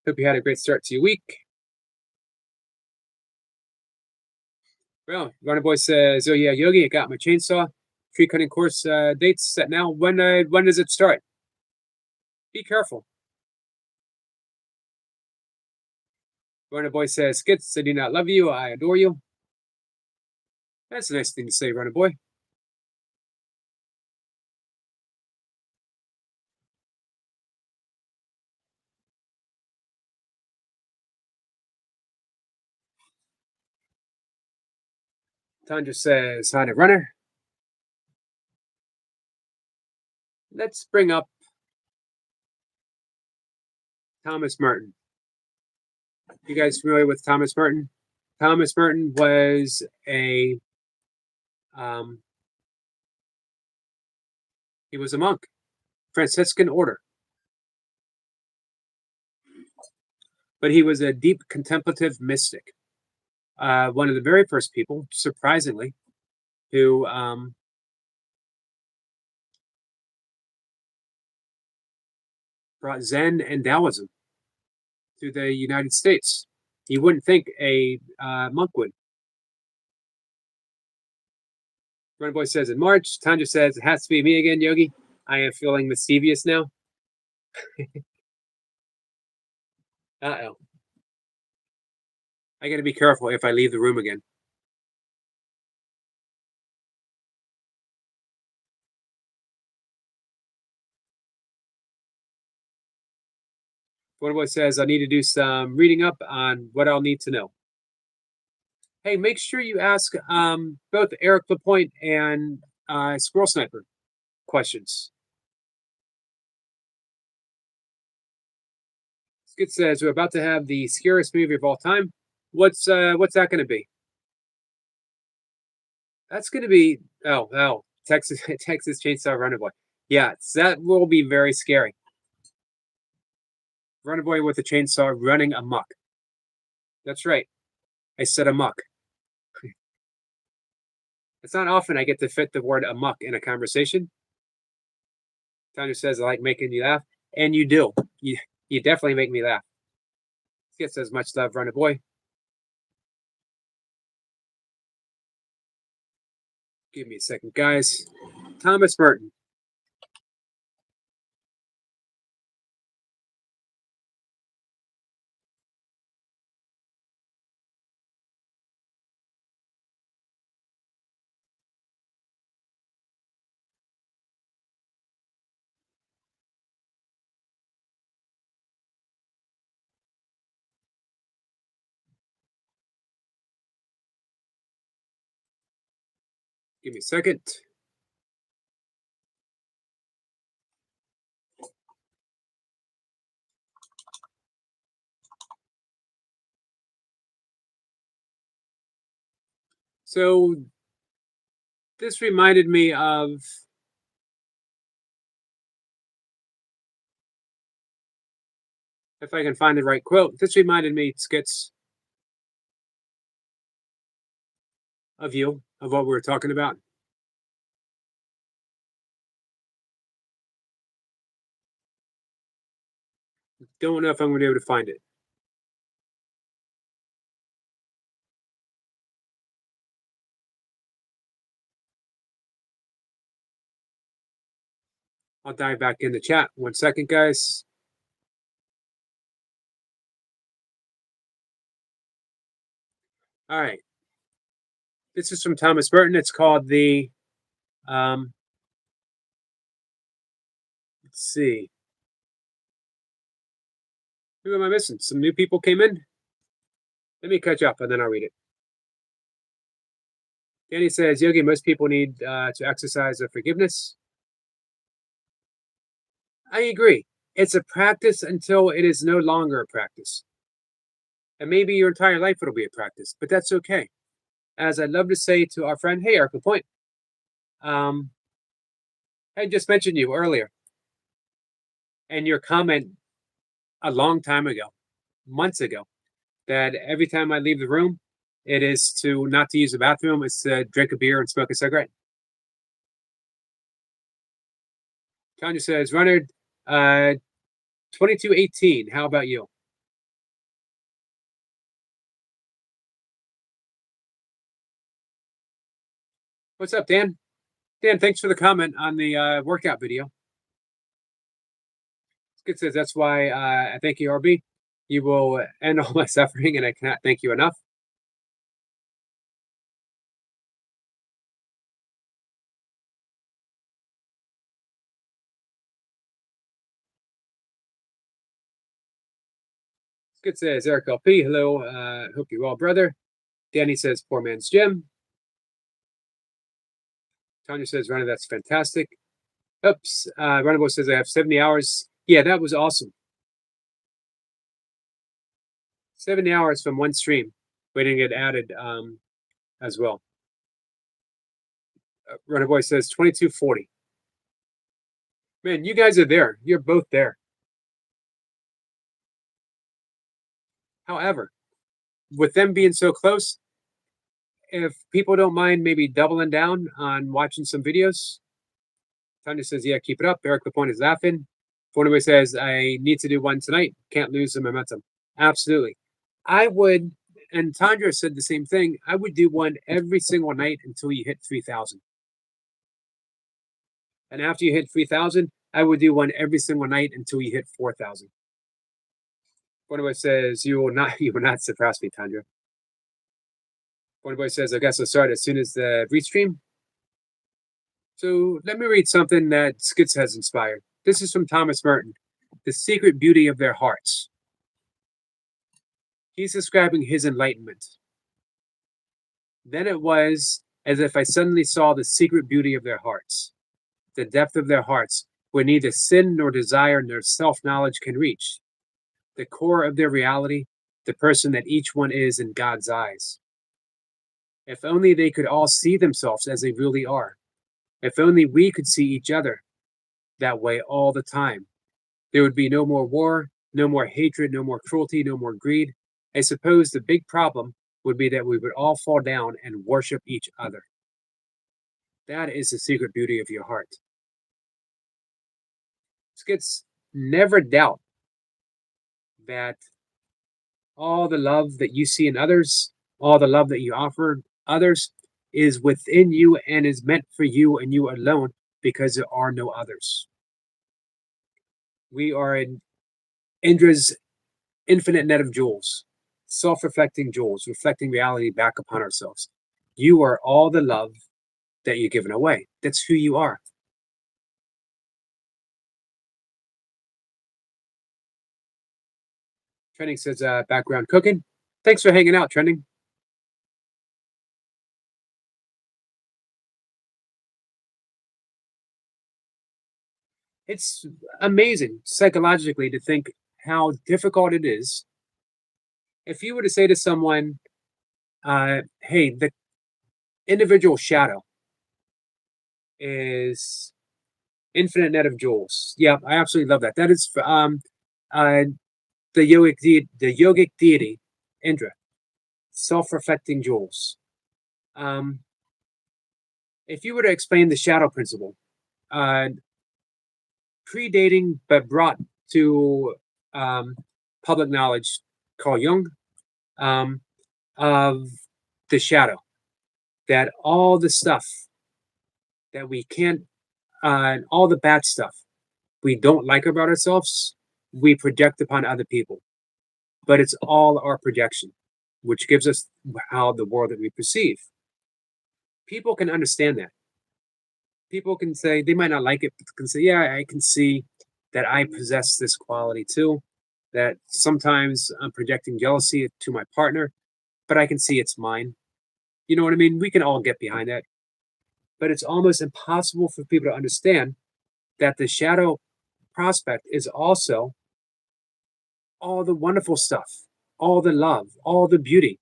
Hope you had a great start to your week. Well, Runner Boy says, oh yeah, Yogi, I got my chainsaw. Tree cutting course dates set now. When does it start? Be careful. Runner Boy says, Skits, I do not love you. I adore you. That's a nice thing to say, Runner Boy. Tanja says, hi to Runner. Let's bring up Thomas Merton. You guys familiar with Thomas Merton? Thomas Merton was um, he was a monk, Franciscan order, but he was a deep contemplative mystic. One of the very first people, surprisingly, who brought Zen and Taoism to the United States. You wouldn't think a monk would. Runboy Boy says in March. Tanja says it has to be me again, Yogi. I am feeling mischievous now. Uh-oh. I got to be careful if I leave the room again. Boy says I need to do some reading up on what I'll need to know. Hey, make sure you ask both Eric Lapointe and Squirrel Sniper questions. Skid says we're about to have the scariest movie of all time. What's that going to be? That's going to be Texas Texas Chainsaw Runaway. Yeah, that will be very scary. Runaway with a chainsaw running amok. That's right. I said amok. It's not often I get to fit the word amok in a conversation. Tanya says I like making you laugh, and you do. You definitely make me laugh. Skip says much love, Runaway. Give me a second, guys. Thomas Merton. Give me a second. So this reminded me of if I can find the right quote. This reminded me, Skits, of you, of what we were talking about. Don't know if I'm going to be able to find it. I'll dive back in the chat. 1 second, guys. All right. This is from Thomas Merton. It's called the, let's see. Who am I missing? Some new people came in? Let me catch up and then I'll read it. Danny says, Yogi, most people need to exercise their forgiveness. I agree. It's a practice until it is no longer a practice. And maybe your entire life it'll be a practice, but that's okay. As I'd love to say to our friend, hey, Eric Lapointe, I just mentioned you earlier. And your comment a long time ago, months ago, that every time I leave the room, it is to not to use the bathroom, it's to drink a beer and smoke a cigarette. Tanya says, Runner, 2218. How about you? What's up, Dan? Dan, thanks for the comment on the workout video. Skid says, that's why I thank you, RB. You will end all my suffering, and I cannot thank you enough. Skid says, Eric LP, hello. Hope you're well, brother. Danny says, poor man's gym. Tanya says, Runner, that's fantastic. Oops. Runnerbo says, I have 70 hours. Yeah, that was awesome. 70 hours from one stream, waiting to get added as well. Runner Boy says 2240. Man, you guys are there. You're both there. However, with them being so close, if people don't mind maybe doubling down on watching some videos, Tanya says, yeah, keep it up. Eric Lapointe is laughing. Fornaway says, I need to do one tonight. Can't lose the momentum. Absolutely. I would, and Tandra said the same thing, I would do one every single night until you hit 3,000. And after you hit 3,000, I would do one every single night until you hit 4,000. Fornaway says, you will not surpass me, Tandra. Fornaway says, I guess I'll start as soon as the restream. So let me read something that Skits has inspired. This is from Thomas Merton. the secret beauty of their hearts. He's describing his enlightenment. Then it was as if I suddenly saw the secret beauty of their hearts, the depth of their hearts, where neither sin nor desire nor self knowledge can reach, the core of their reality, the person that each one is in God's eyes. If only they could all see themselves as they really are. If only we could see each other that way all the time. There would be no more war, no more hatred, no more cruelty, no more greed. I suppose the big problem would be that we would all fall down and worship each other. That is the secret beauty of your heart. Skits, never doubt that all the love that you see in others, all the love that you offer others, is within you and is meant for you and you alone, because there are no others. We are in Indra's infinite net of jewels, self reflecting jewels, reflecting reality back upon ourselves. You are all the love that you're giving away. That's who you are. Trending says background cooking. Thanks for hanging out, Trending. It's amazing psychologically to think how difficult it is if you were to say to someone, hey, the individual shadow is infinite net of jewels. Yeah, I absolutely love that. That is uh, the yogic deity, Indra, self-reflecting jewels. Um, if you were to explain the shadow principle, uh, predating but brought to um, public knowledge, Carl Jung, um, of the shadow, that all the stuff that we can't, all the bad stuff we don't like about ourselves, we project upon other people. But it's all our projection, which gives us how the world that we perceive. People can understand that. People can say, they might not like it, but can say, yeah, I can see that I possess this quality too. That sometimes I'm projecting jealousy to my partner, but I can see it's mine. You know what I mean? We can all get behind that. But it's almost impossible for people to understand that the shadow prospect is also all the wonderful stuff, all the love, all the beauty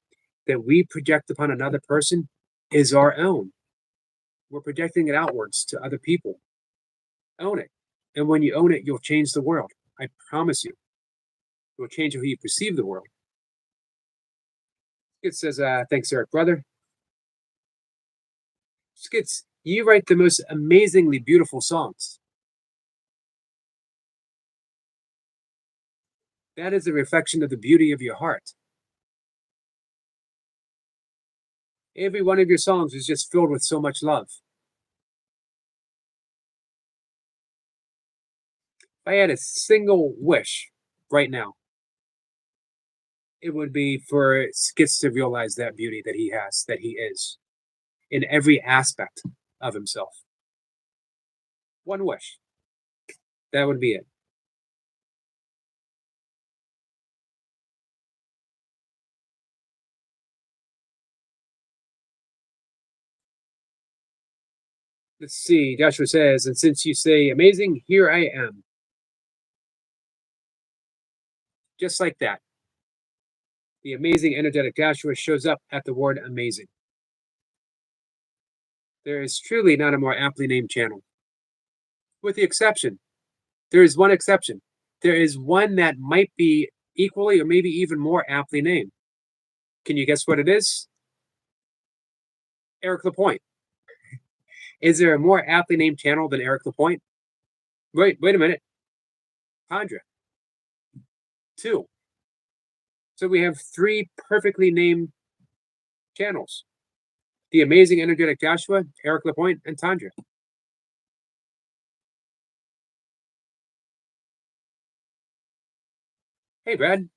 that we project upon another person is our own. We're projecting it outwards to other people. Own it. And when you own it, you'll change the world. I promise you. You'll change how you perceive the world. Skits says, thanks, Eric, brother. Skits, you write the most amazingly beautiful songs. That is a reflection of the beauty of your heart. Every one of your songs is just filled with so much love. If I had a single wish right now, it would be for Skits to realize that beauty that he has, that he is, in every aspect of himself. One wish. That would be it. Let's see. Joshua says, and since you say amazing, here I am. Just like that. The amazing, energetic Joshua shows up at the word amazing. There is truly not a more aptly named channel. With the exception, there is one exception. There is one that might be equally or maybe even more aptly named. Can you guess what it is? Eric Lapointe. Is there a more aptly named channel than Eric Lapointe? Wait a minute. Tandra. 2. So we have 3 perfectly named channels. The amazing, energetic Joshua, Eric Lapointe, and Tandra. Hey, Brad.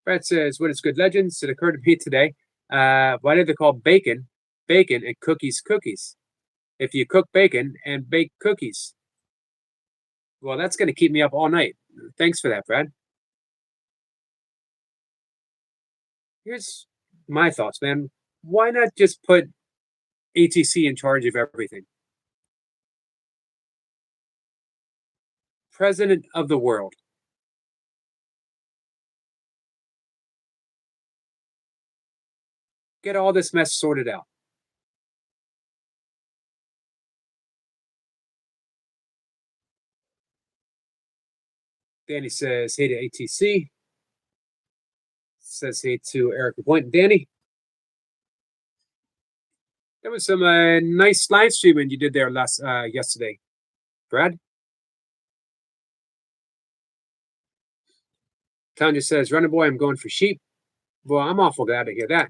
Brad says, what is good legends? It occurred to me today. Why did they call bacon bacon and cookies cookies? If you cook bacon and bake cookies, well, that's going to keep me up all night. Thanks for that, Brad. Here's my thoughts, man. Why not just put ATC in charge of everything? President of the world. Get all this mess sorted out. Danny says hey to ATC. Says hey to Eric Point. Danny, that was some nice live streaming you did there last yesterday. Brad? Tanya says, Running boy, I'm going for sheep. Well, I'm awful glad to hear that.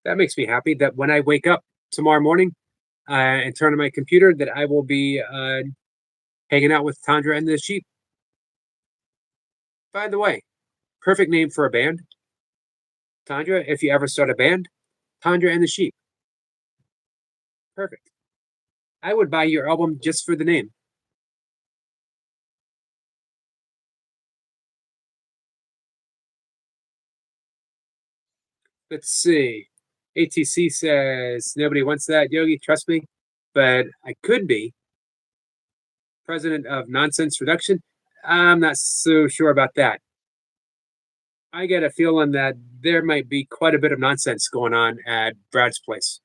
That makes me happy that when I wake up tomorrow morning and turn on my computer, that I will be hanging out with Tundra and the sheep. By the way, perfect name for a band. Tundra, if you ever start a band, Tundra and the Sheep. Perfect. I would buy your album just for the name. Let's see. ATC says nobody wants that, Yogi. Trust me, but I could be president of Nonsense Reduction. I'm not so sure about that. I get a feeling that there might be quite a bit of nonsense going on at Brad's place.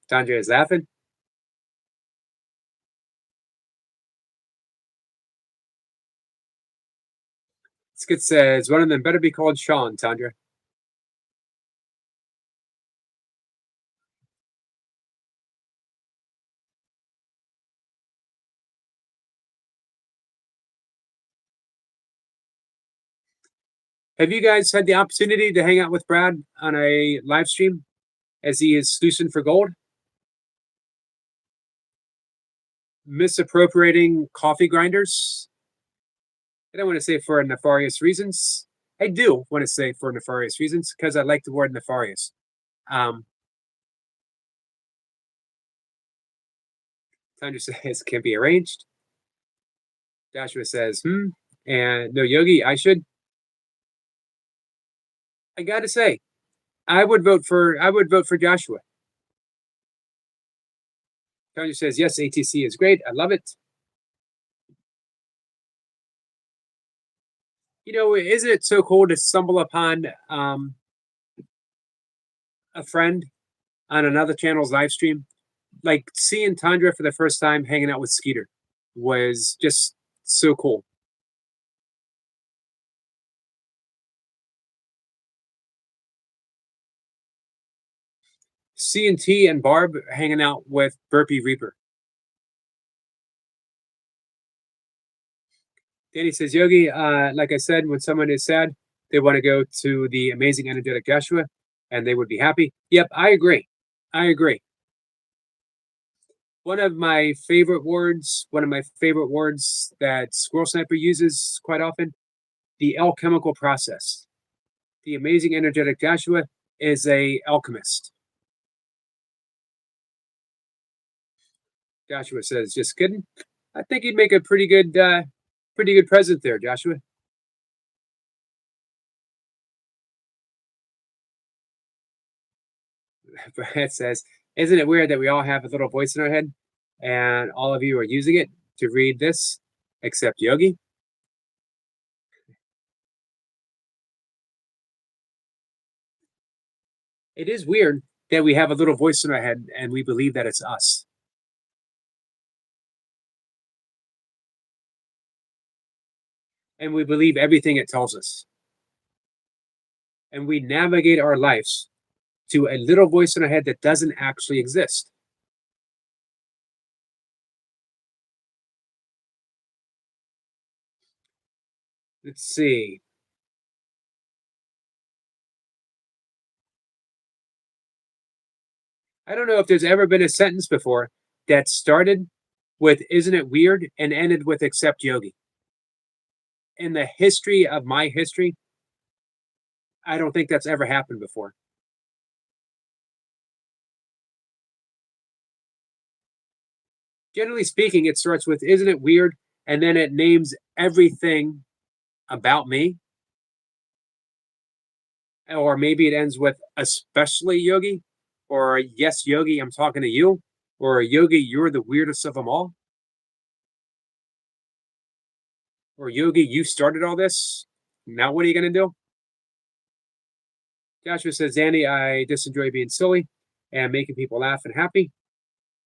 Tandra is laughing. Skit says one of them better be called Sean, Tandra. Have you guys had the opportunity to hang out with Brad on a live stream as he is sluicing for gold? Misappropriating coffee grinders? I don't want to say for nefarious reasons. I do want to say for nefarious reasons because I like the word nefarious. Tundra says can be arranged. Joshua says, and no Yogi, I should. I gotta say, I would vote for Joshua. Tundra says, yes, ATC is great. I love it. You know, isn't it so cool to stumble upon a friend on another channel's live stream? Like seeing Tundra for the first time hanging out with Skeeter was just so cool. C&T and Barb hanging out with Burpee Reaper. Danny says, Yogi, like I said, when someone is sad, they want to go to the amazing energetic Joshua and they would be happy. Yep, I agree. I agree. One of my favorite words that Squirrel Sniper uses quite often, the alchemical process. The amazing energetic Joshua is a alchemist. Joshua says, just kidding. I think he'd make a pretty good present there, Joshua. Brad says, isn't it weird that we all have a little voice in our head and all of you are using it to read this except Yogi? It is weird that we have a little voice in our head and we believe that it's us. And we believe everything it tells us. And we navigate our lives to a little voice in our head that doesn't actually exist. Let's see. I don't know if there's ever been a sentence before that started with isn't it weird and ended with except Yogi. In the history of my history, I don't think that's ever happened before. Generally speaking, it starts with, isn't it weird? And then it names everything about me. Or maybe it ends with, especially Yogi, or yes, Yogi, I'm talking to you, or Yogi, you're the weirdest of them all, or Yogi, you started all this. Now, what are you going to do? Joshua says, Zanny, I just enjoy being silly and making people laugh and happy.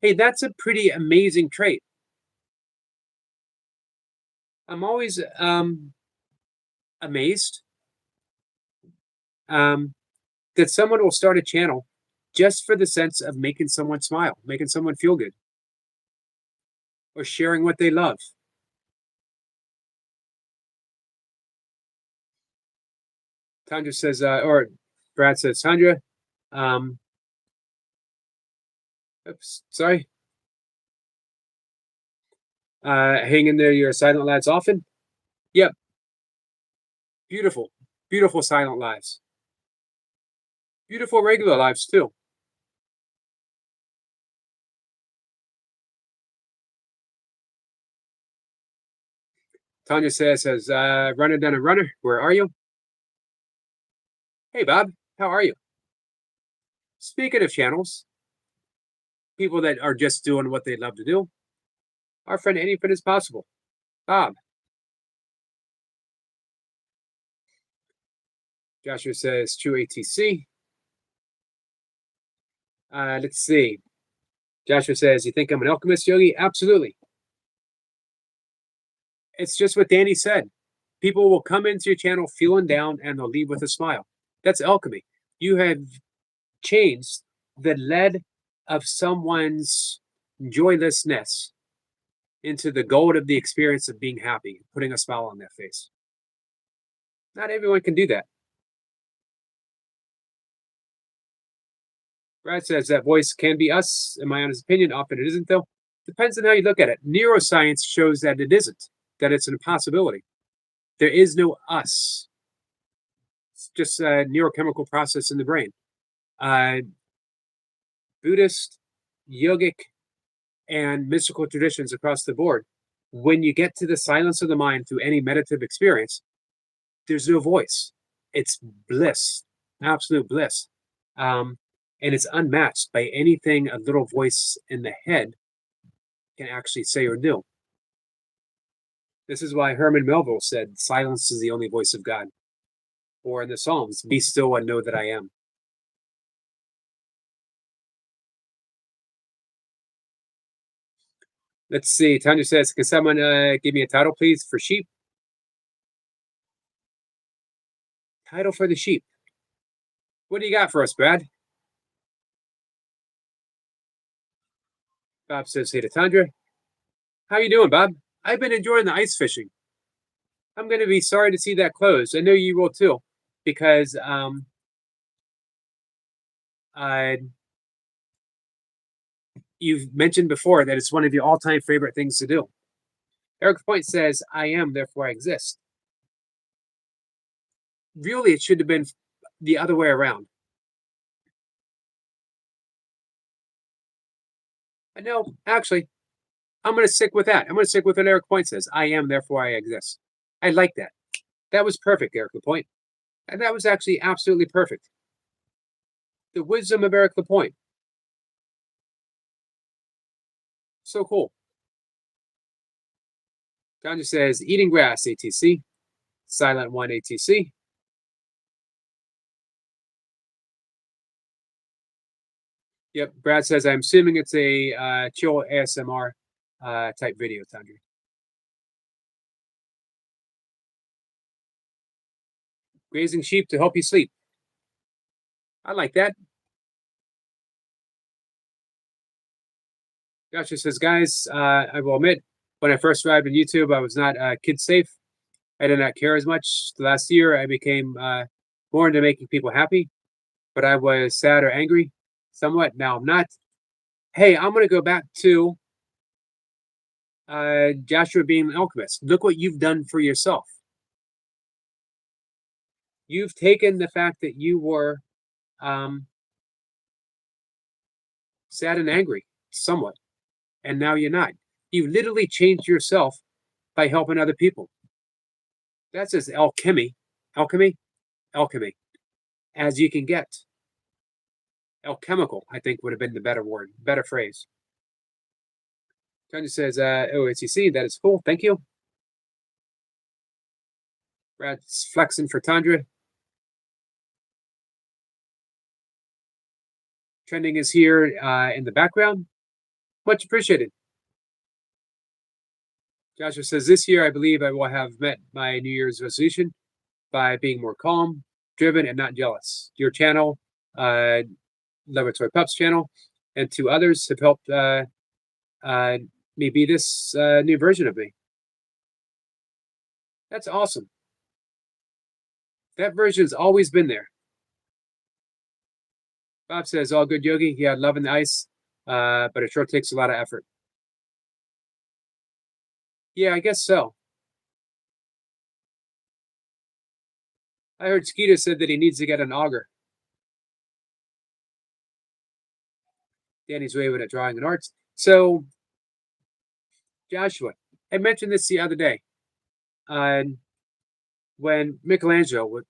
Hey, that's a pretty amazing trait. I'm always amazed um, that someone will start a channel just for the sense of making someone smile, making someone feel good, or sharing what they love. Tandra says, or Brad says, Tandra, um, oops, sorry. Hang in there, your silent lads often. Yep, beautiful, beautiful silent lives. Beautiful regular lives too. Tanya says, runner done a runner. Where are you? Hey, Bob. How are you? Speaking of channels, people that are just doing what they love to do, our friend Anything is Possible. Bob. Joshua says, true ATC. Let's see. Joshua says, you think I'm an alchemist, Yogi? Absolutely. It's just what Danny said. People will come into your channel feeling down and they'll leave with a smile. That's alchemy. You have changed the lead of someone's joylessness into the gold of the experience of being happy, putting a smile on their face. Not everyone can do that. Brad says that voice can be us, in my honest opinion. Often it isn't, though. Depends on how you look at it. Neuroscience shows that it isn't, that it's an impossibility. There is no us. It's just a neurochemical process in the brain. Buddhist, yogic, and mystical traditions across the board, when you get to the silence of the mind through any meditative experience, there's no voice. It's bliss, absolute bliss. And it's unmatched by anything a little voice in the head can actually say or do. This is why Herman Melville said, silence is the only voice of God. Or in the Psalms, be still and know that I am. Let's see. Tanya says, can someone give me a title, please, for sheep? Title for the sheep. What do you got for us, Brad? Bob says, hey to Tundra. How you doing, Bob? I've been enjoying the ice fishing. I'm going to be sorry to see that close. I know you will too, because you've mentioned before that it's one of your all-time favorite things to do. Eric Point says, I am, therefore I exist. Really, it should have been the other way around. No, actually, I'm going to stick with that. I'm going to stick with what Eric Point says. I am, therefore I exist. I like that. That was perfect, Eric Lapointe. And that was actually absolutely perfect. The wisdom of Eric Lapointe. So cool. John just says, eating grass, ATC. Silent one, ATC. Yep, Brad says, I'm assuming it's a chill ASMR type video, Tandri. Grazing sheep to help you sleep. I like that. Gotcha says, guys, I will admit, when I first arrived on YouTube, I was not kid safe. I did not care as much. The last year, I became more into making people happy, but I was sad or angry somewhat. Now I'm not. Hey, I'm going to go back to Joshua being an alchemist. Look what you've done for yourself. You've taken the fact that you were sad and angry somewhat, and now you're not. You literally changed yourself by helping other people. That's as alchemy, alchemy as you can get. Alchemical, I think, would have been the better word, better phrase. Tanya says, OACC, that is cool. Thank you. Brad's flexing for Tundra. Trending is here in the background. Much appreciated. Joshua says, this year I believe I will have met my New Year's resolution by being more calm, driven, and not jealous. Your channel, Laboratory Pups channel, and two others have helped me be this new version of me. That's awesome. That version's always been there. Bob says, all good, Yogi. Yeah, loving the ice, but it sure takes a lot of effort. Yeah, I guess so. I heard Skeeter said that he needs to get an auger. Danny's waving at drawing and arts. So, Joshua, I mentioned this the other day. When Michelangelo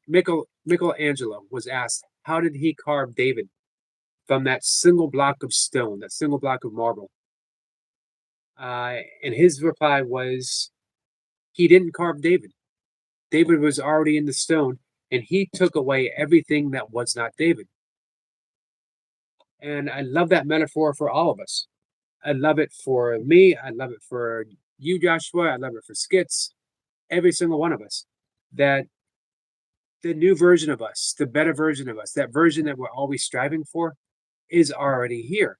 was asked, how did he carve David from that single block of stone, that single block of marble? And his reply was, he didn't carve David. David was already in the stone, and he took away everything that was not David. And I love that metaphor for all of us. I love it for me. I love it for you, Joshua. I love it for Skits. Every single one of us. That the new version of us, the better version of us, that version that we're always striving for, is already here.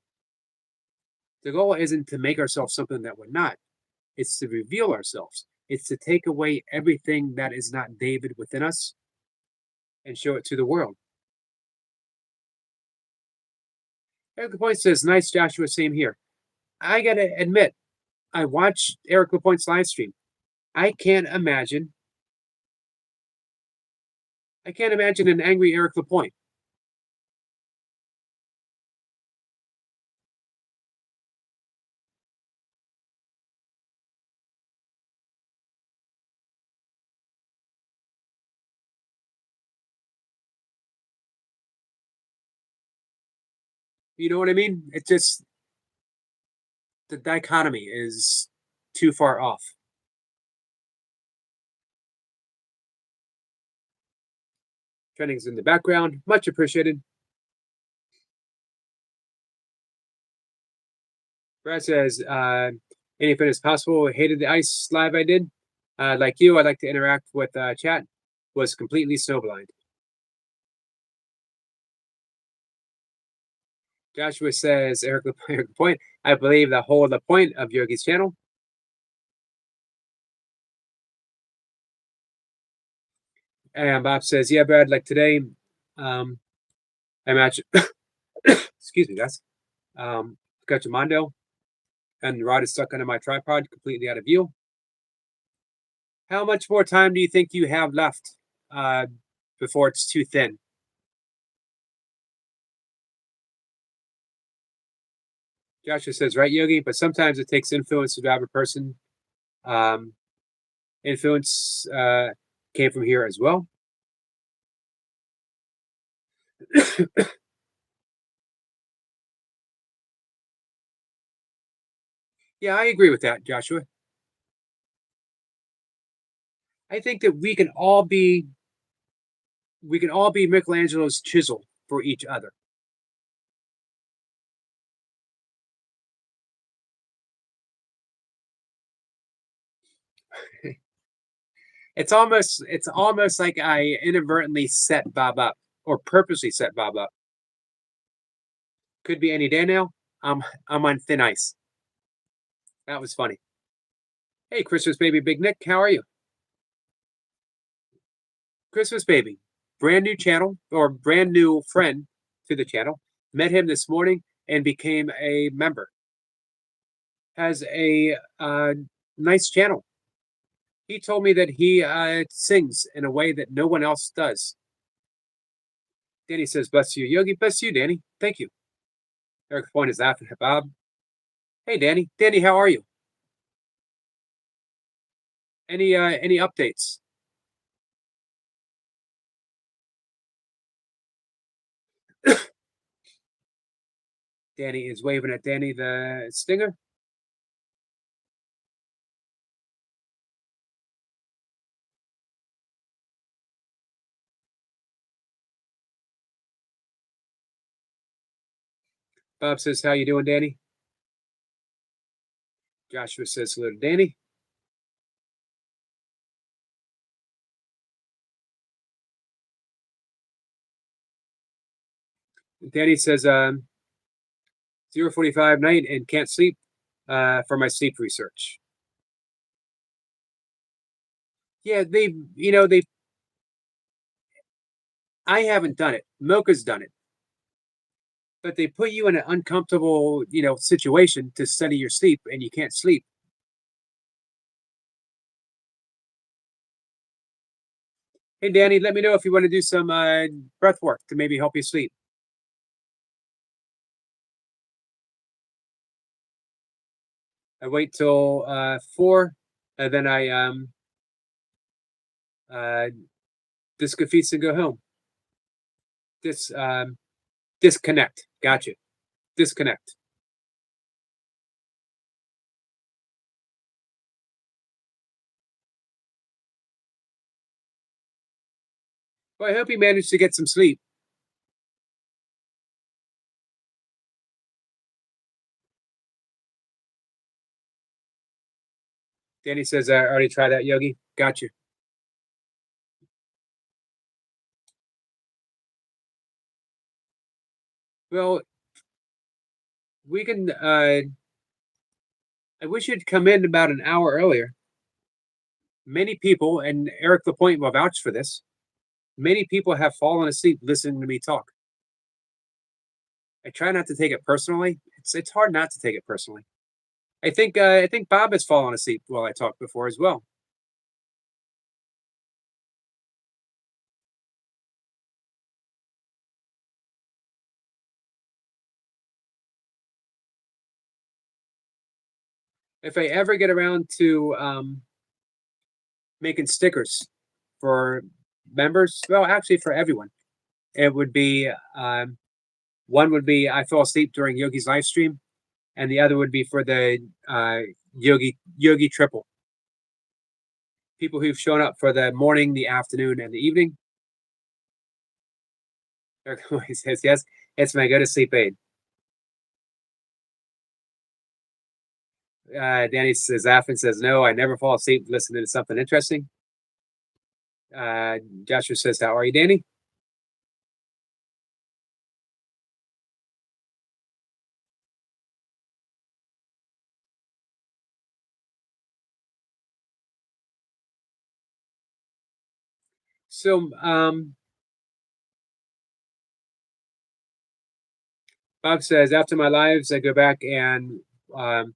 The goal isn't to make ourselves something that we're not. It's to reveal ourselves. It's to take away everything that is not David within us and show it to the world. Eric LaPointe says, nice, Joshua, same here. I got to admit, I watched Eric LaPointe's live stream. I can't imagine an angry Eric LaPointe. You know what I mean? It's just the dichotomy is too far off. Trending's in the background. Much appreciated. Brad says, anything is possible. Hated the ice live I did. Like you, I like to interact with chat. Was completely snowblind. Joshua says, Eric LaPointe, I believe the whole of the point of Yogi's channel. And Bob says, yeah, Brad, like today, I imagine, excuse me, guys. Got your Mondo, and the rod is stuck under my tripod, completely out of view. How much more time do you think you have left before it's too thin? Joshua says, right, Yogi, but sometimes it takes influence to drive a person. Influence came from here as well. Yeah, I agree with that, Joshua. I think that we can all be Michelangelo's chisel for each other. It's almost like I inadvertently set Bob up or purposely set Bob up. Could be any day now. I'm on thin ice. That was funny. Hey, Christmas baby, Big Nick, how are you? Christmas baby, brand new channel or brand new friend to the channel. Met him this morning and became a member. Has a nice channel. He told me that he sings in a way that no one else does. Danny says, bless you, Yogi. Bless you, Danny. Thank you. Eric Point is laughing at Bob. Hey, Danny. Danny, how are you? Any updates? Danny is waving at Danny the Stinger. Bob says, "How you doing, Danny?" Joshua says hello to Danny. Danny says, 0:45 night and can't sleep for my sleep research. Yeah, they. I haven't done it. Mocha's done it, but they put you in an uncomfortable, situation to study your sleep, and you can't sleep. Hey, Danny, let me know if you want to do some breath work to maybe help you sleep. I wait till 4, and then I uh, discafetes and go home. Dis Disconnect. Gotcha. Disconnect. Well, I hope you managed to get some sleep. Danny says, I already tried that, Yogi. Got you. Well, we can. I wish you'd come in about an hour earlier. Many people, and Eric Lapointe will vouch for this, many people have fallen asleep listening to me talk. I try not to take it personally. It's hard not to take it personally. I think Bob has fallen asleep while I talked before as well. If I ever get around to making stickers for members, well, actually for everyone, it would be one would be I fell asleep during Yogi's live stream, and the other would be for the Yogi triple. People who've shown up for the morning, the afternoon, and the evening. He says, "Yes, it's my go to sleep aid." Danny says, "Afin says no. I never fall asleep listening to something interesting." Joshua says, "How are you, Danny?" So Bob says, after my lives, I go back and um,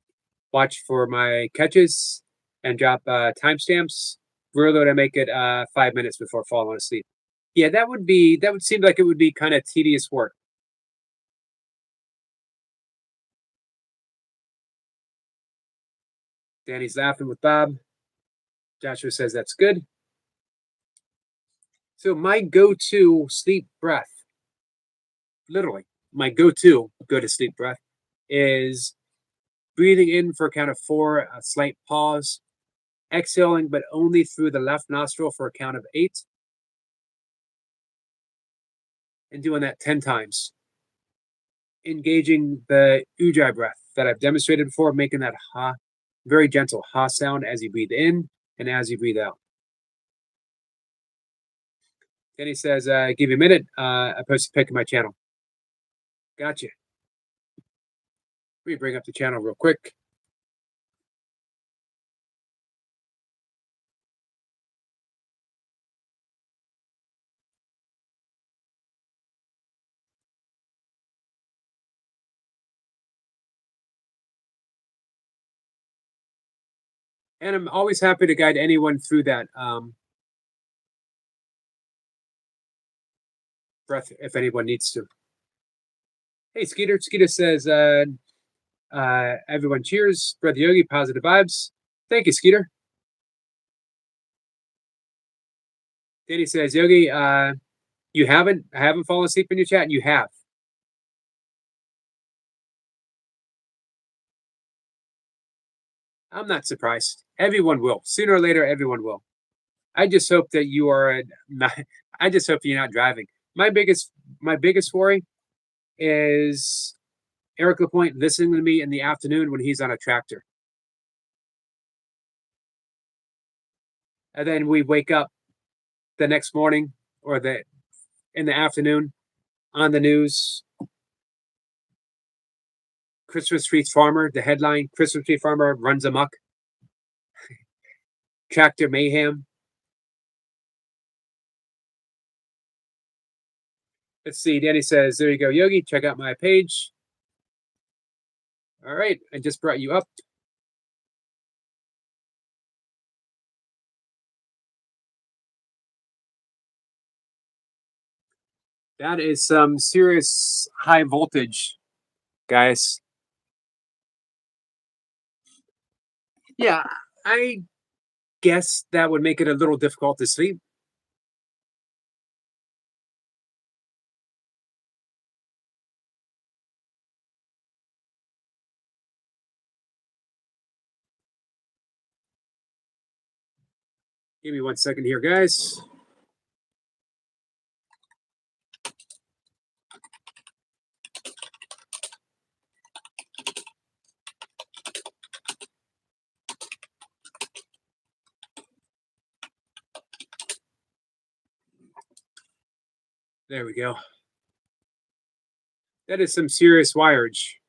watch for my catches and drop timestamps. Rule to make it 5 minutes before falling asleep. Yeah, that would seem like it would be kind of tedious work. Danny's laughing with Bob. Joshua says that's good. So my go-to sleep breath, literally, my go-to go to sleep breath is breathing in for a count of 4, a slight pause, exhaling but only through the left nostril for a count of 8, and doing that 10 times. Engaging the ujjayi breath that I've demonstrated before, making that ha, very gentle ha sound as you breathe in and as you breathe out. Then he says, give you a minute. I posted a pic in my channel. Gotcha. Let me bring up the channel real quick. And I'm always happy to guide anyone through that breath if anyone needs to. Hey, Skeeter. Skeeter says, everyone cheers. Brother Yogi, positive vibes. Thank you, Skeeter. Danny says, Yogi, you haven't fallen asleep in your chat? You have. I'm not surprised. Everyone will. Sooner or later, everyone will. I just hope that you are not. I just hope you're not driving. My biggest worry is Eric Lapointe listening to me in the afternoon when he's on a tractor, and then we wake up the next morning or the in the afternoon on the news. Christmas tree farmer. The headline: Christmas tree farmer runs amok. Tractor mayhem. Let's see. Danny says, "There you go, Yogi. Check out my page." All right, I just brought you up. That is some serious high voltage, guys. Yeah, I guess that would make it a little difficult to sleep. Give me 1 second here, guys. There we go. That is some serious wireage.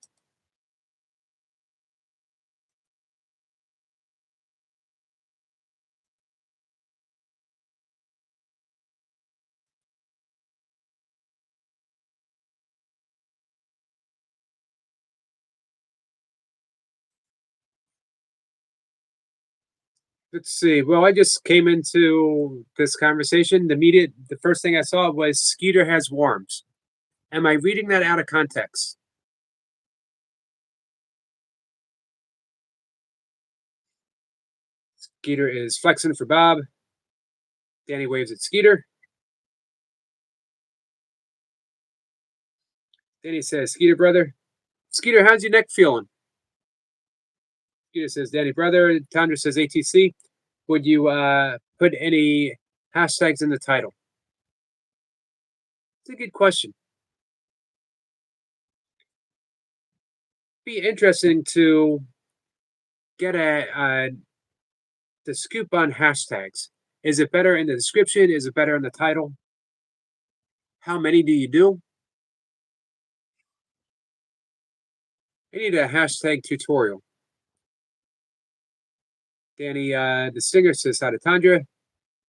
Let's see. Well, I just came into this conversation. The first thing I saw was Skeeter has worms. Am I reading that out of context? Skeeter is flexing for Bob. Danny waves at Skeeter. Danny says, Skeeter, brother. Skeeter, how's your neck feeling? Skeeter says, Danny, brother. Tundra says, ATC. Would you put any hashtags in the title? It's a good question. Be interesting to get the scoop on hashtags. Is it better in the description? Is it better in the title? How many do you do? I need a hashtag tutorial. Danny, the singer says hi to Tundra.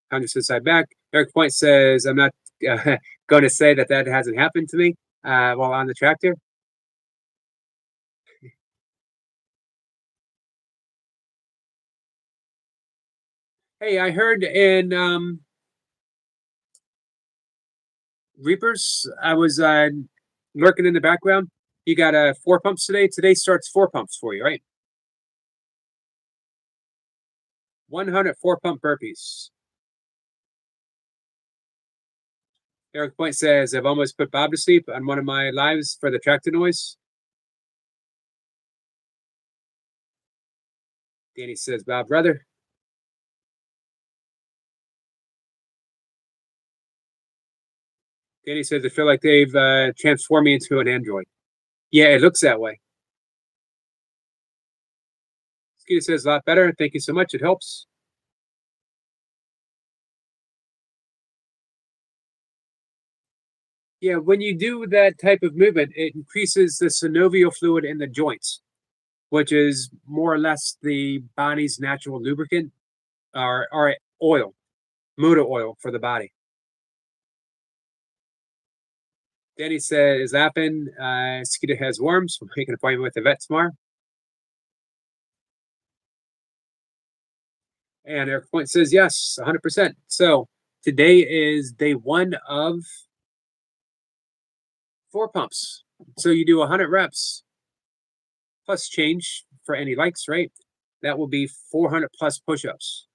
Tundra says hi back. Eric Point says, I'm not going to say that hasn't happened to me while on the tractor. Hey, I heard in Reapers, I was lurking in the background. You got 4 pumps today. Today starts 4 pumps for you, right? 104 pump burpees. Eric Point says, I've almost put Bob to sleep on one of my lives for the tractor noise. Danny says, Bob, brother. Danny says, I feel like they've transformed me into an android. Yeah, it looks that way. Skeeter says, a lot better. Thank you so much. It helps. Yeah, when you do that type of movement, it increases the synovial fluid in the joints, which is more or less the body's natural lubricant or oil, motor oil for the body. Danny said, is Appin, Skeeter has worms. We'll make an appointment with the vet tomorrow. And Eric Point says, yes, 100%. So today is day 1 of 4 pumps. So you do 100 reps plus change for any likes, right? That will be 400 plus push-ups.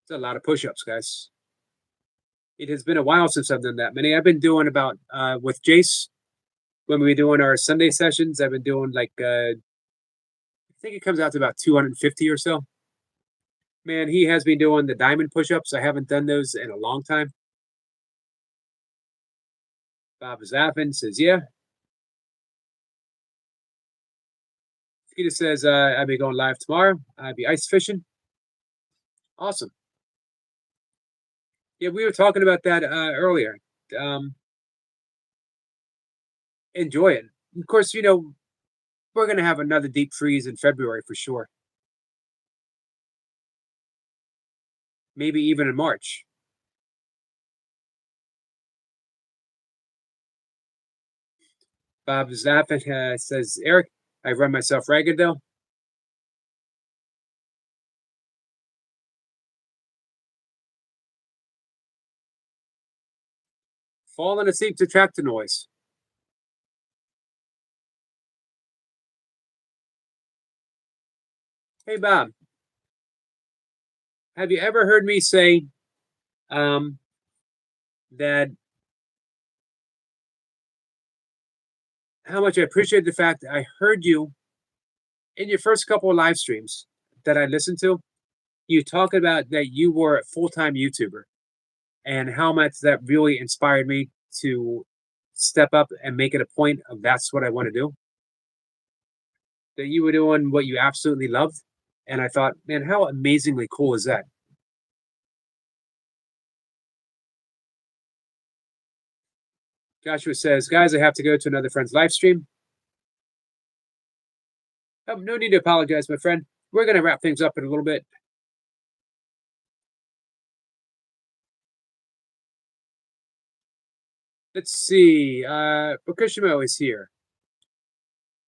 It's a lot of push-ups, guys. It has been a while since I've done that many. I've been doing about with Jace when we were doing our Sunday sessions. I've been doing like I think it comes out to about 250 or so. Man, he has been doing the diamond push-ups. I haven't done those in a long time. Bob Zaffin says, yeah. Peter says, I'll be going live tomorrow. I'll be ice fishing. Awesome. Yeah, we were talking about that earlier. Um, Enjoy it. Of course, we're going to have another deep freeze in February for sure. Maybe even in March. Bob Zaffin says, Eric, I run myself ragged though. Falling asleep to tractor noise. Hey, Bob, have you ever heard me say um, that how much I appreciate the fact that I heard you in your first couple of live streams that I listened to? You talk about that you were a full-time YouTuber and how much that really inspired me to step up and make it a point of that's what I want to do. That you were doing what you absolutely loved. And I thought, man, how amazingly cool is that? Joshua says, guys, I have to go to another friend's live stream. Oh, no need to apologize, my friend. We're going to wrap things up in a little bit. Let's see. Bakushimo is here.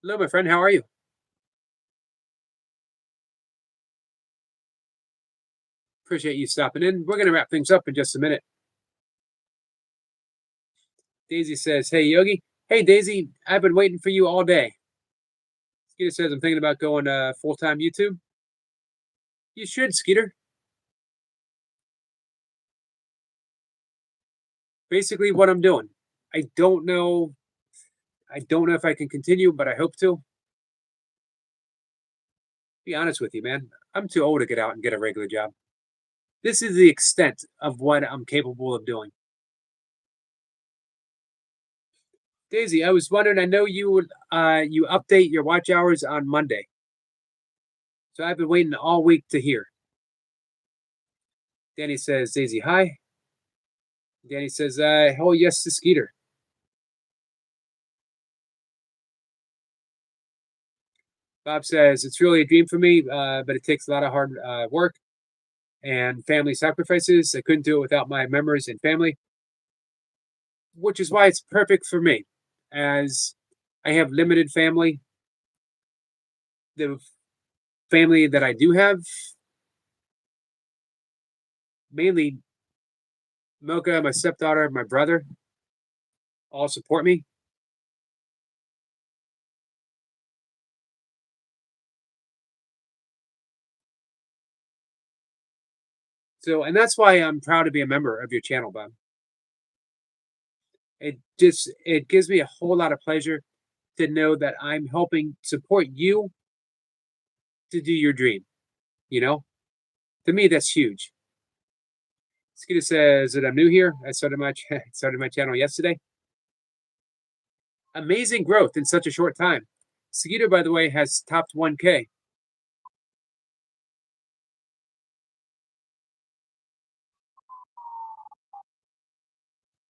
Hello, my friend. How are you? Appreciate you stopping in. We're going to wrap things up in just a minute. Daisy says, hey, Yogi. Hey, Daisy, I've been waiting for you all day. Skeeter says, I'm thinking about going full-time YouTube. You should, Skeeter. Basically what I'm doing. I don't know. I don't know if I can continue, but I hope to. Be honest with you, man. I'm too old to get out and get a regular job. This is the extent of what I'm capable of doing. Daisy, I was wondering. I know you you update your watch hours on Monday, so I've been waiting all week to hear. Danny says, Daisy, hi. Danny says, oh yes to Skeeter. Bob says, it's really a dream for me, but it takes a lot of hard work and family sacrifices. I couldn't do it without my members and family, which is why it's perfect for me, as I have limited family. The family that I do have, mainly Mocha, my stepdaughter, my brother, all support me. So, and that's why I'm proud to be a member of your channel, Bob. It gives me a whole lot of pleasure to know that I'm helping support you to do your dream. You know, to me, that's huge. Skeeter says that I'm new here. I started my started my channel yesterday. Amazing growth in such a short time. Skeeter, by the way, has topped 1K.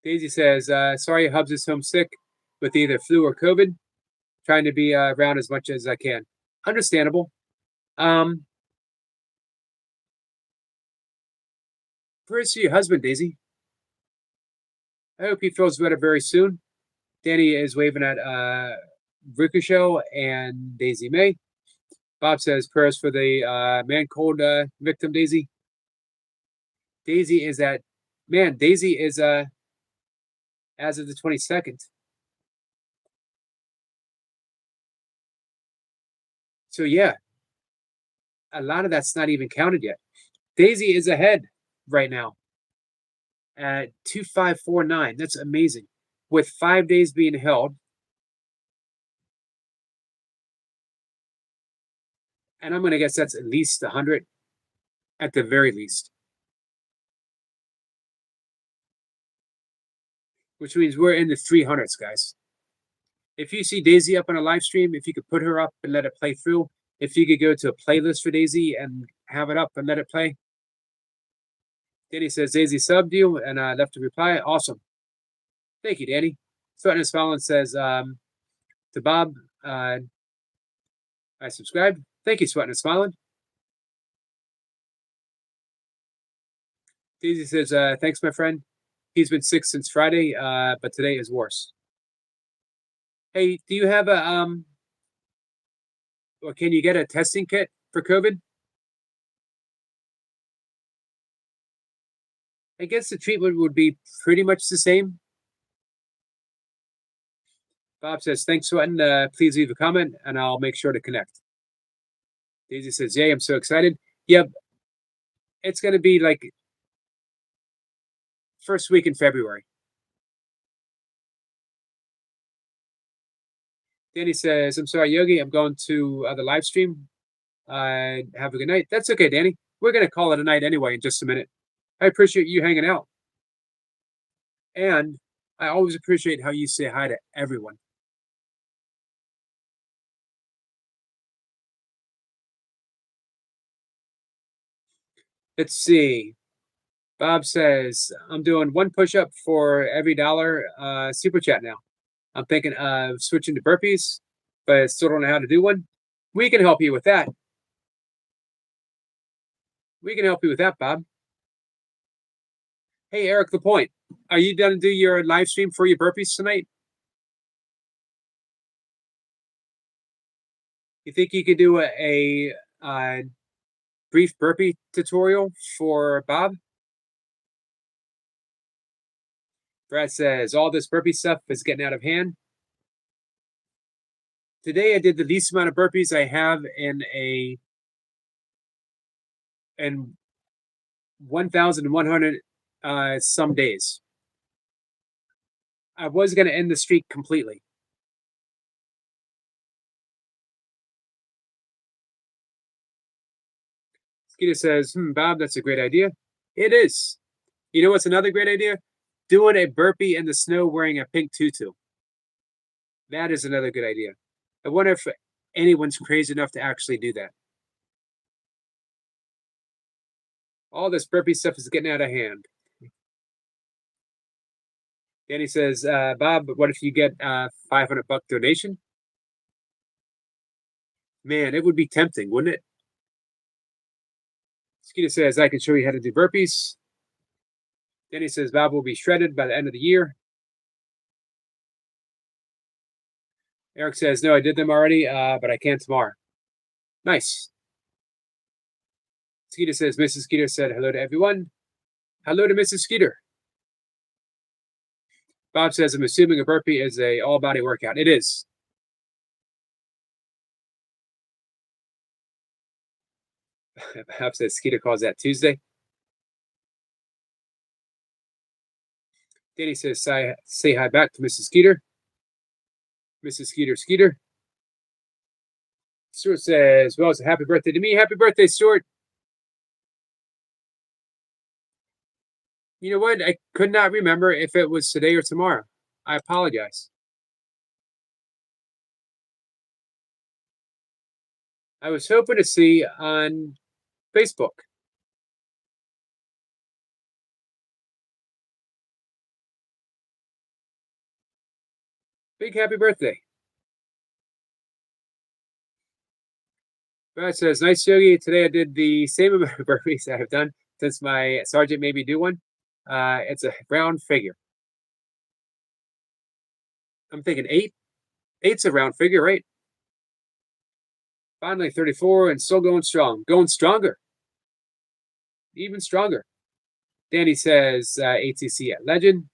Daisy says, sorry, Hubs is homesick with either flu or COVID. Trying to be around as much as I can. Understandable. Where's your husband, Daisy? I hope he feels better very soon. Danny is waving at Ricochet and Daisy May. Bob says prayers for the man cold victim, Daisy. Daisy is at Daisy is as of the 22nd. So yeah, a lot of that's not even counted yet. Daisy is ahead right now at 2549. That's amazing. With 5 days being held, and I'm going to guess that's at least 100 at the very least, which means we're in the 300s, guys. If you see Daisy up on a live stream, if you could put her up and let it play through, if you could go to a playlist for Daisy and have it up and let it play. Danny says Daisy subbed you, and I left a reply. Awesome. Thank you, Danny. Sweating and Smiling says to Bob, I subscribed. Thank you, Sweating and Smiling. Daisy says, thanks, my friend. He's been sick since Friday, but today is worse. Hey, do you have or can you get a testing kit for COVID? I guess the treatment would be pretty much the same. Bob says, thanks, Sweating. Please leave a comment, and I'll make sure to connect. Daisy says, yay, I'm so excited. Yep, it's going to be like first week in February. Danny says, I'm sorry, Yogi, I'm going to the live stream. Have a good night. That's okay, Danny. We're going to call it a night anyway in just a minute. I appreciate you hanging out. And I always appreciate how you say hi to everyone. Let's see. Bob says, I'm doing one push-up for every dollar super chat now. I'm thinking of switching to burpees, but I still don't know how to do one. We can help you with that. We can help you with that, Bob. Hey, Eric the Point, are you done to do your live stream for your burpees tonight? You think you could do a brief burpee tutorial for Bob? Brad says, all this burpee stuff is getting out of hand. Today I did the least amount of burpees I have in 1,100 some days. I was going to end the streak completely. Skeeter says, Bob, that's a great idea. It is. You know what's another great idea? Doing a burpee in the snow wearing a pink tutu. That is another good idea. I wonder if anyone's crazy enough to actually do that. All this burpee stuff is getting out of hand. Danny says, Bob, what if you get $500 donation? Man, it would be tempting, wouldn't it? Skeeter says, I can show you how to do burpees. Danny says, Bob will be shredded by the end of the year. Eric says, no, I did them already, but I can tomorrow. Nice. Skeeter says, Mrs. Skeeter said hello to everyone. Hello to Mrs. Skeeter. Bob says, I'm assuming a burpee is a all-body workout. It is. Bob says, Skeeter calls that Tuesday. Danny says, say hi back to Mrs. Skeeter. Mrs. Skeeter. Stuart says, well, it's a happy birthday to me. Happy birthday, Stuart. You know what? I could not remember if it was today or tomorrow. I apologize. I was hoping to see on Facebook. Big happy birthday. Brad says, nice, Yogi. Today I did the same amount of burpees I have done since my sergeant made me do one. It's a round figure. I'm thinking 8. 8's a round figure, right? Finally, 34 and still going strong. Going stronger. Even stronger. Danny says, ATC at Legend.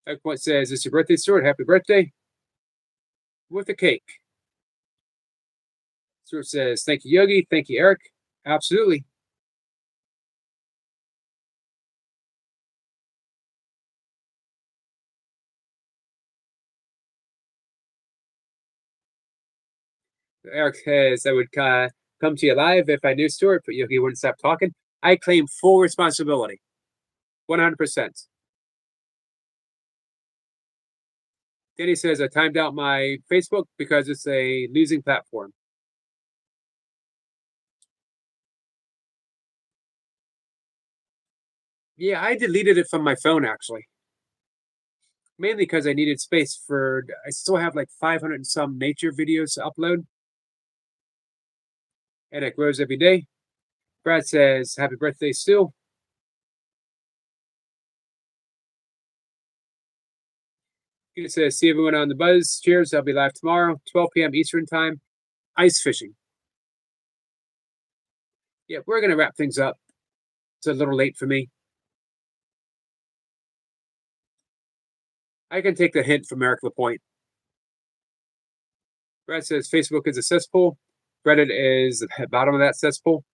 Eggpoint says, it's your birthday, Stuart. Happy birthday. With a cake. Stuart says, thank you, Yogi. Thank you, Eric. Absolutely. Eric says I would come to you live if I knew Stuart, but Yogi wouldn't stop talking. I claim full responsibility, 100%. Danny says I timed out my Facebook because it's a losing platform. Yeah, I deleted it from my phone actually, mainly because I needed space for. I still have like 500 and some nature videos to upload, and it grows every day. Brad says, "Happy birthday, Stu." He says, "See everyone on the buzz. Cheers. I'll be live tomorrow, 12 p.m. Eastern time. Ice fishing." Yeah, we're gonna wrap things up. It's a little late for me. I can take the hint from Eric Lapointe. Brad says Facebook is a cesspool. Reddit is the bottom of that cesspool.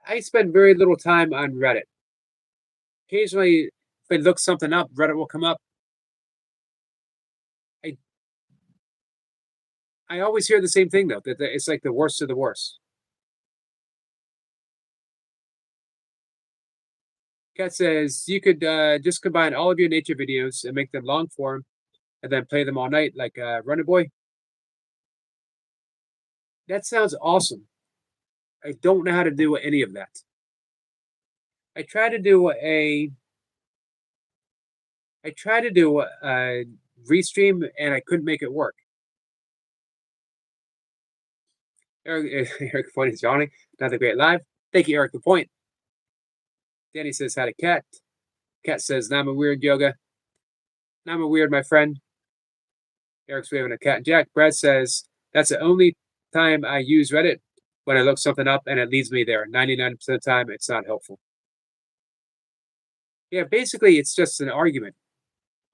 I spend very little time on Reddit. Occasionally, if I look something up, Reddit will come up. I I always hear the same thing though, that it's like the worst of the worst. Kat says you could just combine all of your nature videos and make them long form, and then play them all night like Runner Boy. That sounds awesome. I don't know how to do any of that. I tried to do a I tried to do a restream and I couldn't make it work. Eric Point is yawning. Another great live. Thank you, Eric the Point. Danny says hi to Cat. Cat says, "Nah, I'm a weird yoga. Nah, I'm a weird, my friend." Eric's waving a cat and Jack. Brad says, "That's the only time I use Reddit, when I look something up and it leads me there. 99% of the time, it's not helpful." Yeah, basically, it's just an argument,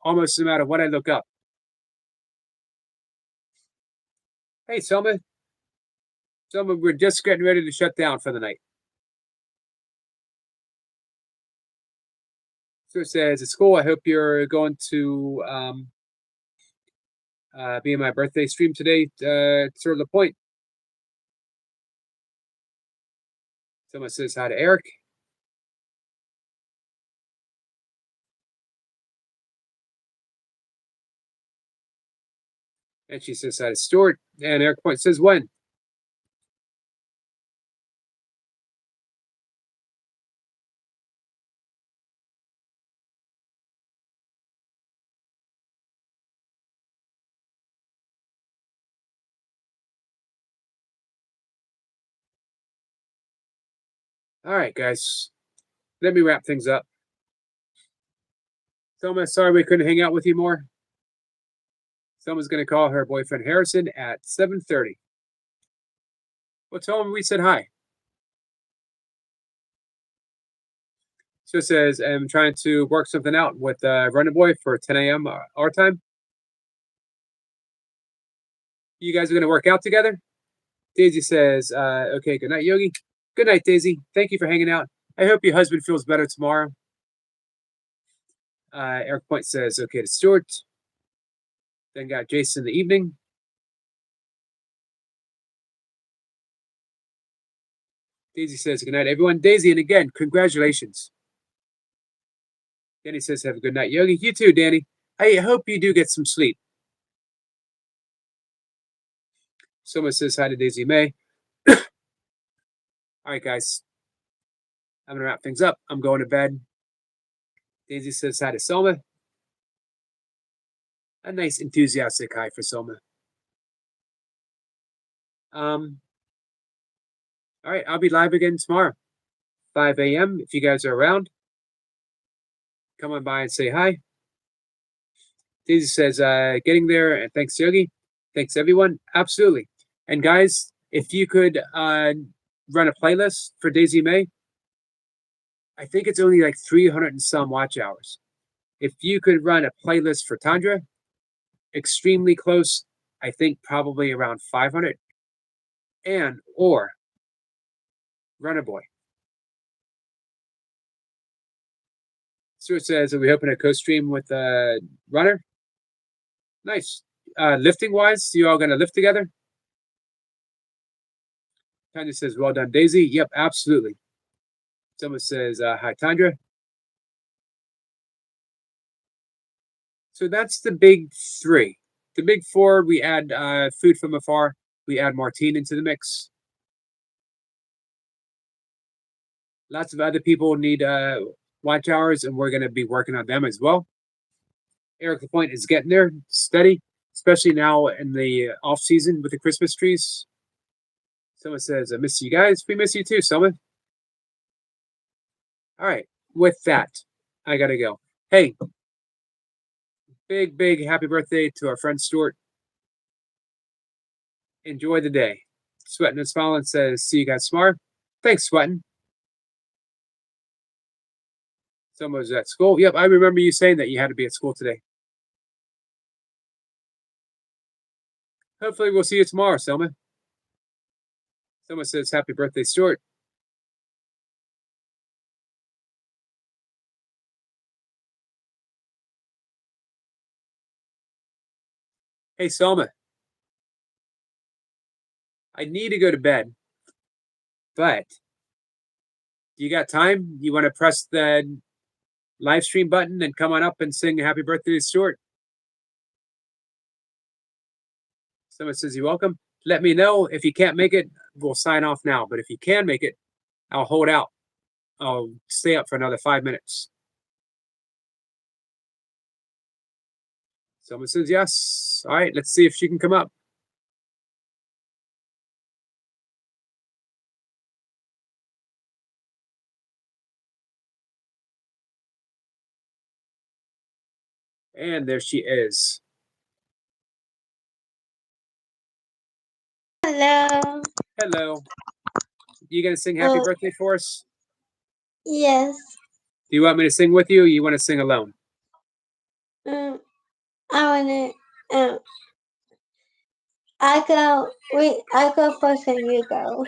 almost no matter what I look up. Hey, Selma. Selma, we're just getting ready to shut down for the night. So it says, "It's cool. I hope you're going to be in my birthday stream today." Sort of the point. Someone says hi to Eric. And she says hi to Stuart. And Eric Point says, "When?" All right, guys. Let me wrap things up. Selma, sorry we couldn't hang out with you more. Selma's going to call her boyfriend Harrison at 7:30. Well, tell him we said hi. So it says, "I'm trying to work something out with Running Boy for 10 a.m. Our time. You guys are going to work out together?" Daisy says, "Okay, good night, Yogi." Good night, Daisy. Thank you for hanging out. I hope your husband feels better tomorrow. Eric Point says, "Okay" to Stuart. Then got Jason in the evening. Daisy says, "Good night, everyone." Daisy, and again, congratulations. Danny says, "Have a good night, Yogi." You too, Danny. I hope you do get some sleep. Someone says hi to Daisy May. All right, guys. I'm going to wrap things up. I'm going to bed. Daisy says hi to Selma. A nice enthusiastic hi for Selma. All right, I'll be live again tomorrow, 5 a.m. If you guys are around, come on by and say hi. Daisy says, "Getting there," and thanks, Yogi. Thanks, everyone. Absolutely. And guys, if you could run a playlist for Daisy May, I think it's only like 300 and some watch hours. If you could run a playlist for Tundra, extremely close. I think probably around 500. And or Runner Boy. Stuart says, "Are we hoping to co-stream with Runner?" Nice. lifting wise, you all gonna lift together? Tanya says, well done, Daisy. Yep, absolutely. Someone says, hi, Tandra. So that's the big three. The big four, we add food from afar. We add Martine into the mix. Lots of other people need watch hours, and we're going to be working on them as well. Eric Lapointe is getting there steady, especially now in the off season with the Christmas trees. Someone says, I miss you guys. We miss you too, Selma. All right. With that, I got to go. Hey, big happy birthday to our friend Stuart. Enjoy the day. Sweating and Smiling says, see you guys tomorrow. Thanks, Sweating. Someone was at school. Yep, I remember you saying that you had to be at school today. Hopefully, we'll see you tomorrow, Selma. Someone says, happy birthday, Stuart. Hey, Selma. I need to go to bed, but you got time? You want to press the live stream button and come on up and sing happy birthday to Stuart? Someone says, you're welcome. Let me know. If you can't make it, we'll sign off now. But if you can make it, I'll hold out. I'll stay up for another 5 minutes. Someone says yes. All right, let's see if she can come up. And there she is. Hello. Hello. You gonna sing happy birthday for us? Yes. Do you want me to sing with you, or you want to sing alone? I wanna. I go. I go first, and you go.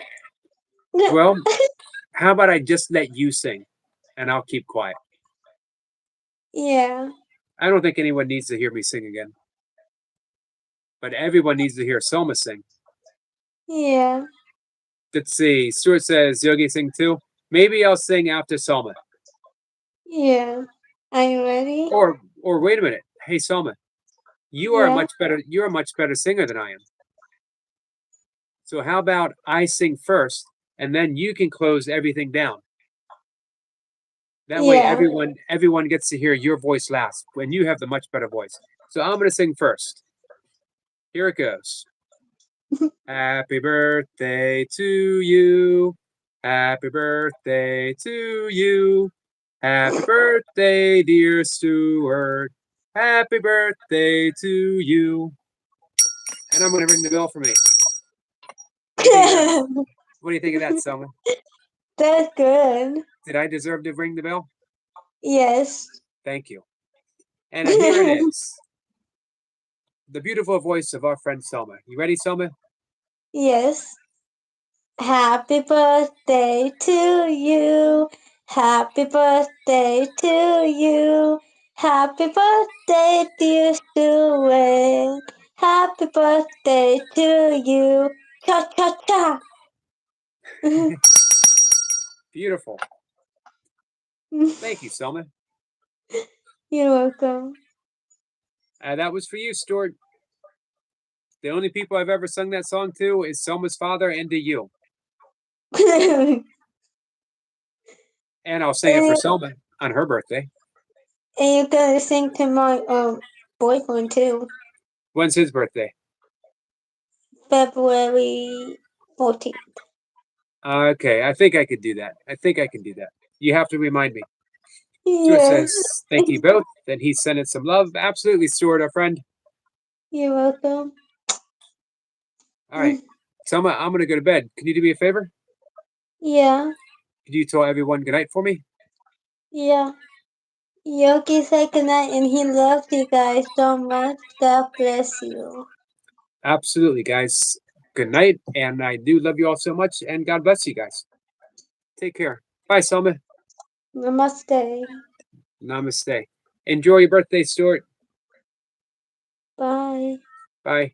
Well, how about I just let you sing, and I'll keep quiet. Yeah. I don't think anyone needs to hear me sing again, but everyone needs to hear Selma sing. Yeah. Let's see. Stuart says Yogi sing too. Maybe I'll sing after Selma. Yeah. Are you ready? Or wait a minute. Hey Selma, you're a much better singer than I am. So how about I sing first, and then you can close everything down. That way everyone gets to hear your voice last when you have the much better voice. So I'm gonna sing first. Here it goes. Happy birthday to you. Happy birthday to you. Happy birthday, dear Stuart. Happy birthday to you. And I'm going to ring the bell for me. What do you think of that, Selma? That's good. Did I deserve to ring the bell? Yes. Thank you. And here it is. The beautiful voice of our friend Selma. You ready, Selma? Yes. Happy birthday to you. Happy birthday to you. Happy birthday, dear Stuart. Happy birthday to you. Cha cha cha. Beautiful. Thank you, Selma. You're welcome. That was for you, Stuart. The only people I've ever sung that song to is Selma's father and to you. And I'll sing it for Selma on her birthday. And you're gonna sing to my boyfriend too. When's his birthday? February 14th. Okay, I think I could do that. You have to remind me. Stuart Yes. says, thank you both. Then he's sending some love. Absolutely, Stuart, our friend. You're welcome. All right. Selma, I'm going to go to bed. Can you do me a favor? Yeah. Could you tell everyone good night for me? Yeah. Yogi said goodnight and he loves you guys so much. God bless you. Absolutely, guys. Good night. And I do love you all so much. And God bless you guys. Take care. Bye, Selma. Namaste. Namaste. Enjoy your birthday, Stuart. Bye. Bye.